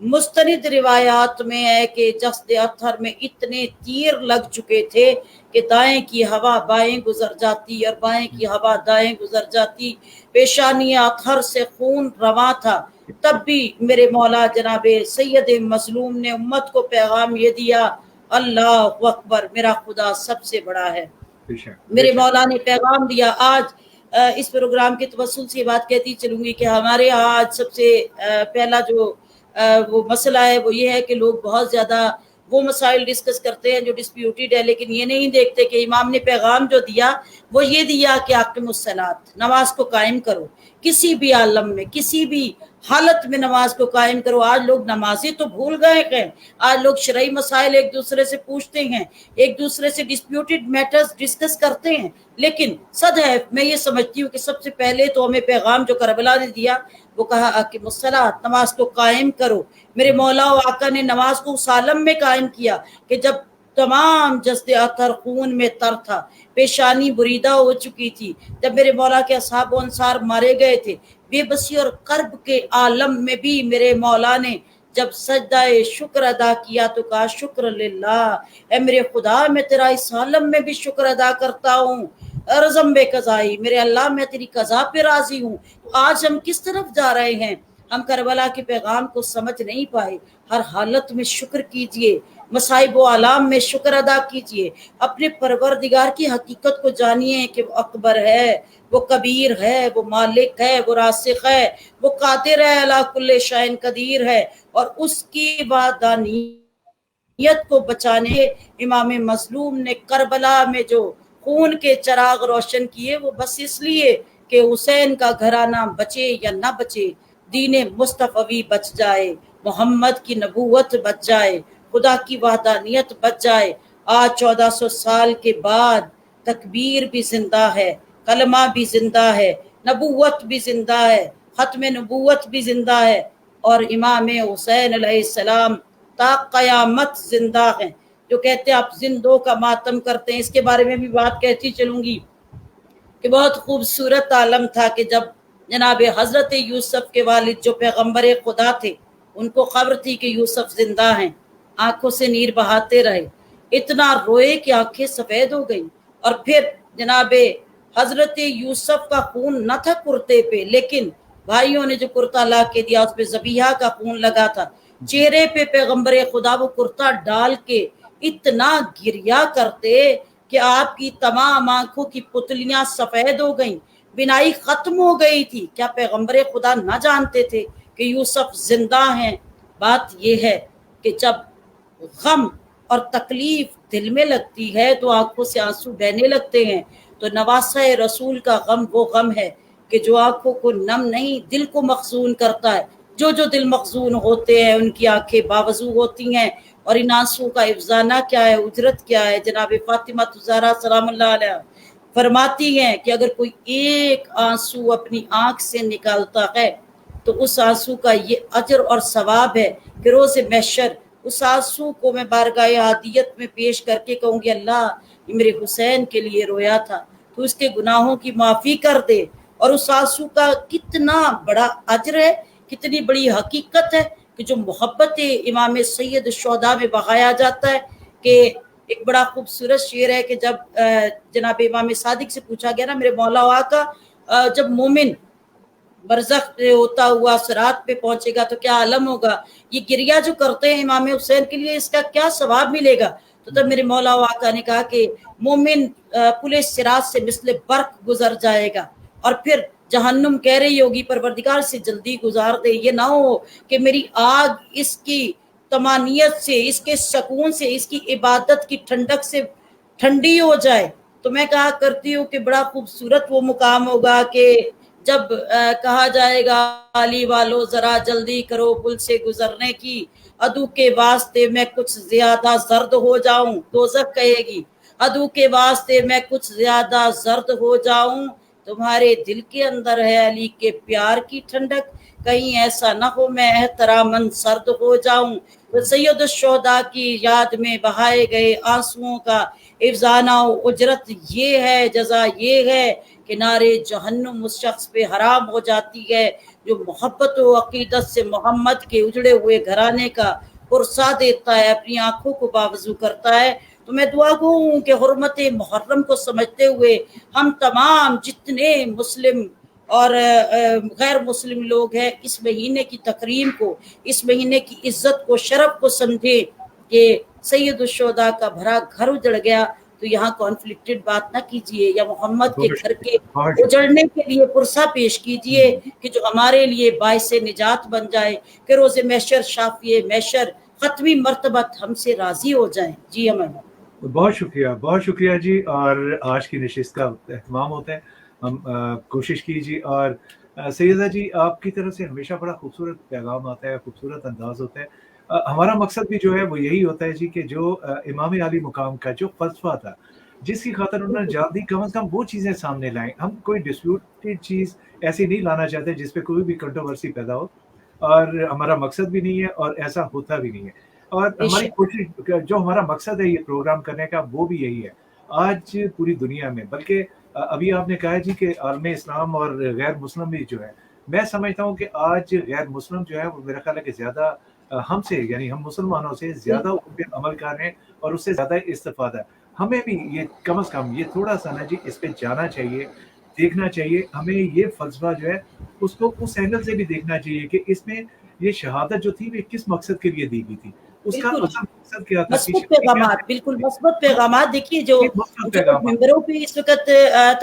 मुस्तनिद रिवायात में है कि जस्द अत्थर में इतने तीर लग चुके थे कि दाएं की हवा बाएं गुजर जाती और बाएं की हवा दाएं गुजर जाती, पेशानी अत्थर से खून रवा था। तब भी मेरे मौला जनाबे सैयद मजलूम ने उम्मत को पैगाम ये दिया, अल्लाह अकबर, मेरा खुदा सबसे बड़ा है। मेरे मौला ने पैगाम दिया। आज इस प्रोग्राम के तवस्सुल से बात कहती चलूंगी कि हमारे यहाँ आज सबसे पहला जो वो मसला है वो ये है कि लोग बहुत ज़्यादा वो मसाइल डिस्कस करते हैं जो डिस्प्यूटेड है, लेकिन ये नहीं देखते कि इमाम ने पैगाम जो दिया वो ये दिया कि आकिमुस्सलात, नमाज को कायम करो, किसी भी आलम में, किसी भी हालत में नमाज को कायम करो। आज लोग नमाजी तो भूल गए हैं, आज लोग शरई मसाइल एक दूसरे से पूछते हैं, एक दूसरे से डिस्प्यूटेड मैटर्स डिस्कस करते हैं, लेकिन सदैव मैं ये समझती हूँ कि सबसे पहले तो हमें पैगाम जो करबला ने दिया वो कहा कि मुस्सलात, नमाज को कायम करो। मेरे मौला व आका ने नमाज को उस आलम में कायम किया कि जब तमाम जस्द अतर खून में तर था, पेशानी बुरीदा हो चुकी थी, जब मेरे मौला के असहाब व अंसार मारे गए थे, बेबसी और कर्ब के आलम में भी मेरे मौला ने जब सजदाए शुक्र अदा किया तो कहा शुक्र लिल्लाह, ए मेरे खुदा मैं तेरा इस आलम में भी शुक्र अदा करता हूँ। रज़म बे कज़ाई, मेरे अल्लाह मैं तेरी कज़ा पे राजी हूँ। तो आज हम किस तरफ जा रहे हैं? हम करबला के पैगाम को समझ नहीं पाए। हर हालत में शुक्र कीजिए, मसाइब व आलाम में शुक्र अदा कीजिए, अपने परवरदिगार की हकीकत को जानिए कि वो अकबर है, वो कबीर है, वो मालिक है, वो रासिक है, वो कादिर है, अला कुल्ले शाइन कदीर है। और उसकी वादानियत को बचाने इमाम मजलूम ने करबला में जो खून के चराग रोशन किए वो बस इसलिए कि हुसैन का घराना बचे या ना बचे, दीने मुस्तफवी बच जाए, मोहम्मद की नबूवत बच जाए, खुदा की वहदानियत बच जाए। आज 1400 साल के बाद तकबीर भी जिंदा है, कलमा भी जिंदा है, नबूवत भी जिंदा है, खत्म नबूवत भी जिंदा है, और इमाम हुसैन अलैहिस्सलाम ता क़यामत जिंदा हैं। जो कहते हैं आप जिंदों का मातम करते हैं, इसके बारे में भी बात कहती चलूंगी कि बहुत खूबसूरत आलम था कि जब जनाब हजरत यूसुफ के वालिद जो पैगंबर खुदा थे, उनको खबर थी कि यूसुफ जिंदा हैं, आंखों से नीर बहाते रहे, इतना रोए कि आंखें सफेद हो गई। और फिर जनाब हजरत यूसुफ का खून न था कुर्ते पे, लेकिन भाइयों ने जो कुर्ता ला के दिया उस पे ज़बीहा का खून लगा था। चेहरे पे पैगंबर खुदा वो कुर्ता डाल के इतना गिरिया करते कि आपकी तमाम आंखों की पुतलियां सफेद हो गईं, बिनाई खत्म हो गई थी। क्या पैगंबर खुदा ना जानते थे कि यूसुफ जिंदा हैं? बात यह है कि जब गम और तकलीफ दिल में लगती है तो आंखों से आंसू बहने लगते हैं। तो नवासा रसूल का गम वो गम है कि जो आंखों को नम नहीं, दिल को मखजून करता है। जो जो दिल मखजून होते हैं उनकी आंखें बावजू होती हैं। और इन आंसू का इफ्जाना क्या है, उजरत क्या है? जनाब फातिमा ज़हरा सलामुल्लाह अलैहा फरमाती हैं कि अगर कोई एक आंसू अपनी आंख से निकालता है तो उस आंसू का ये अजर और सवाब है कि रोज़ महशर उस आंसू को मैं बारगाह हादियत में पेश करके कहूँगी, अल्लाह ये मेरे हुसैन के लिए रोया था, तो उसके गुनाहों की माफ़ी कर दे। और उस आंसू का कितना बड़ा अजर है, कितनी बड़ी हकीकत है कि जो मोहब्बत इमाम सैयद शुहदा में बहाया जाता है। कि एक बड़ा खूबसूरत शेर है कि जब जनाब इमाम सादिक से पूछा गया ना, मेरे मौला का जब मोमिन बरज़ख होता हुआ सिरात पे पहुंचेगा तो क्या आलम होगा, ये गिरिया जो करते हैं इमाम हुसैन के लिए इसका क्या सवाब मिलेगा? तो तब मेरे मौला आका ने कहा कि मोमिन पुले सिरात से मिसले बर्क गुजर जाएगा और फिर जहन्नुम कह रही होगी परवरदिगार से जल्दी गुजार दे, ये ना हो कि मेरी आग इसकी तमानियत से, इसके सुकून से, इसकी इबादत की ठंडक से ठंडी हो जाए। तो मैं कहा करती हूँ कि बड़ा खूबसूरत वो मुकाम होगा कि जब कहा जाएगा अली वालों जरा जल्दी करो पुल से गुजरने की, अदू के वास्ते मैं कुछ ज्यादा जर्द हो जाऊं। दोज़ख कहेगी अदू के वास्ते मैं कुछ ज्यादा जर्द हो जाऊं, तुम्हारे दिल के अंदर है अली के प्यार की ठंडक, कहीं ऐसा ना हो मैं एहतरामन सर्द हो जाऊं। तो सैयद शुहदा की याद में बहाए गए आंसुओं का इफ्जाना उजरत ये है, जजा ये है कि नारे जहन्नुम उस शख्स पे हराम हो जाती है जो मोहब्बत व अकीदत से मोहम्मद के उजड़े हुए घराने का पुरसा देता है, अपनी आंखों को बावजू करता है। तो मैं दुआ गो हूँ कि हुर्मत मुहर्रम को समझते हुए हम तमाम जितने मुस्लिम और गैर मुस्लिम लोग हैं इस महीने की तकरीम को, इस महीने की इज्जत को, शरफ को समझे कि सैयद शुहदा का भरा घर उजड़ गया तो यहाँ कॉन्फ्लिक्टेड बात ना कीजिए, या मोहम्मद के घर के उजड़ने के लिए पुरसा पेश कीजिए कि जो हमारे लिए बाइस निजात बन जाए कि रोज़े महशर शाफिए महशर खत्मी मर्तबत हमसे राजी हो जाए। जी अमन, बहुत शुक्रिया जी। और आज की नशिस्त का एहतमाम होता है, हम कोशिश कीजिए और सैयदा जी आपकी तरफ से हमेशा बड़ा खूबसूरत पैगाम आता है, खूबसूरत अंदाज़ होता है। हमारा मकसद भी जो है वो यही होता है जी कि जो इमाम अली मुकाम का जो फ़लसफ़ा था, जिसकी खातिर उन्होंने बिल्कुल, जान दी, कम से कम वो चीज़ें सामने लाएँ। हम कोई डिस्प्यूटेड चीज़ ऐसी नहीं लाना चाहते जिस पे कोई भी कंट्रोवर्सी पैदा हो, और हमारा मकसद भी नहीं है और ऐसा होता भी नहीं है। और हमारी बेशक, कोशिश क जो हमारा मकसद है ये प्रोग्राम करने का वो भी यही है। आज पूरी दुनिया में बल्कि अभी आपने कहा है जी कि आलम इस्लाम और गैर मुस्लिम भी जो है, मैं समझता हूँ कि आज गैर मुस्लिम जो है वो मेरा ख़्याल है कि ज़्यादा हमसे यानी हम मुसलमानों से ज़्यादा बिल्कुल, उन पे अमल कर रहे हैं और उससे ज़्यादा इस्तिफ़ादा है। हमें भी ये कम से कम ये थोड़ा-सा ना जी इस पे जाना चाहिए, देखना चाहिए। हमें ये फ़लसफ़ा जो है उसको उस एंगल से भी देखना चाहिए कि इसमें ये शहादत जो थी, ये किस मकसद के लिए दी गई थी? उसका बिल्कुल। असल मकसद क्या था? मस्बूत पीछे उसकी क्या पैगामात, बिल्कुल मस्बूत हाँ, पैगामात। देखिए जो ये मुफ़्त जो पैगाम मिंबरों पे इस वक़्त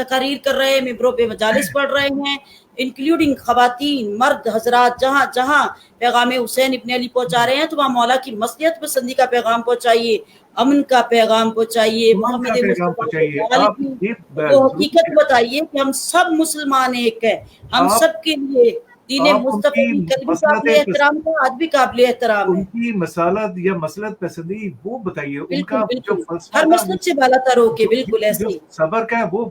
तकारीर कर रहे हैं, मिंबरों पे मजालिस पढ़ रहे हैं, इंक्लूडिंग ख़वातीन, मर्द हज़रात, जहाँ-जहाँ पैगाम हुसैन इब्न अली पहुँचा रहे हैं, तो वहाँ मौला की मसलियत पसंदी का पैगाम पहुँचाइए, अमन का पैगाम पहुँचाइए, अमन का मोहम्मद पैगाम मुस्तफ़ा के पहुँचाइए। लाल आप की ये वो ज़रूरी हकीकत है, बताइए कि हम सब मुसलमान एक हैं, हम आप सबके लिए दीन आप मुस्तफ़ा उनकी की कल भी मसलत काबिल-ए-एहतराम था, आज भी काबिल-ए-एहतराम है। उनकी मसलत या मसलत पसंदी वो बताइए, बिल्कुल, उनका जो बिल्कुल। फ़लसफ़ा हर था वो मसलब से बाला-तर होके, जो बिल्कुल जो ऐसे ही। सब्र का है वो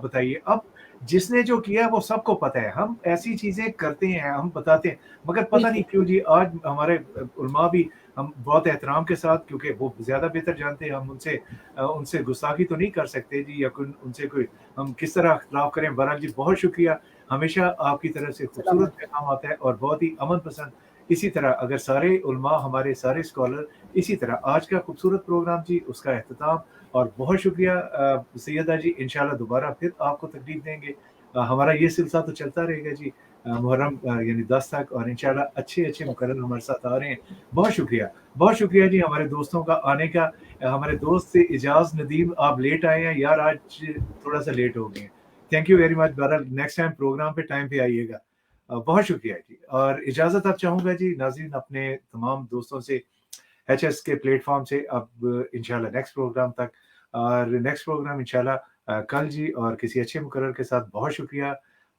बताइए। अब जिसने जो किया है वो सबको पता है। हम ऐसी चीज़ें करते हैं, हम बताते हैं, मगर पता नहीं बिल्कुल, क्यों जी आज हमारे उलमा भी हम बहुत एहतराम के साथ क्योंकि वो ज़्यादा बेहतर जानते हैं, हम उनसे उनसे गुस्ताखी तो नहीं कर सकते जी या कोई उनसे कोई हम किस तरह इख्तिलाफ़ करें। बहरहाल जी बहुत शुक्रिया। हमेशा आपकी तरफ से खूबसूरत सलामत। पैगाम आता है और बहुत ही अमन पसंद। इसी तरह अगर सारे उलमा हमारे सारे स्कॉलर इसी तरह आज का खूबसूरत प्रोग्राम जी उसका एख्तिताम और बहुत शुक्रिया सैयदा जी इंशाल्लाह दोबारा फिर आपको तकलीफ देंगे। हमारा ये सिलसिला तो चलता रहेगा जी मुहर्रम यानी 10 तक और इंशाल्लाह अच्छे-अच्छे मुकर्रर हमारे साथ आ रहे हैं। बहुत शुक्रिया जी हमारे दोस्तों का आने का। हमारे दोस्त से इजाज़ नदीम आप लेट आए हैं यार आज थोड़ा-सा लेट हो गए हैं। थैंक यू वेरी मच बहरहाल नेक्स्ट टाइम प्रोग्राम पे टाइम पे आइएगा। बहुत शुक्रिया जी और इजाज़त अब चाहूँगा जी नाज़रीन अपने तमाम दोस्तों से एचएस के प्लेटफ़ॉर्म से अब इंशाल्लाह नेक्स्ट प्रोग्राम तक और नेक्स्ट प्रोग्राम इंशाल्लाह कल जी और किसी अच्छे मुकर्रर के साथ बहुत शुक्रिया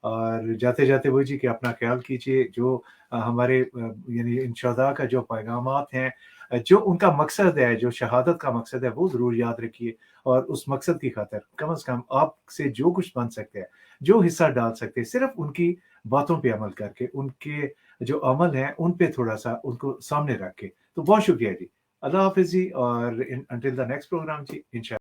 और जाते-जाते वही जी कि अपना ख़्याल कीजिए जो हमारे यानी इन शुहदा का जो पैगामात हैं जो उनका मकसद है, जो शहादत का मकसद है वो ज़रूर याद रखिए और उस मकसद की खातिर कम से कम आपसे जो कुछ बन सकते हैं, जो हिस्सा डाल सकते हैं, सिर्फ़ उनकी बातों पे अमल करके, उनके जो अमल हैं, उन पे थोड़ा-सा उनको सामने रख के। तो बहुत शुक्रिया जी। अल्लाह हाफ़िज़ जी और in until the next programme जी इंशा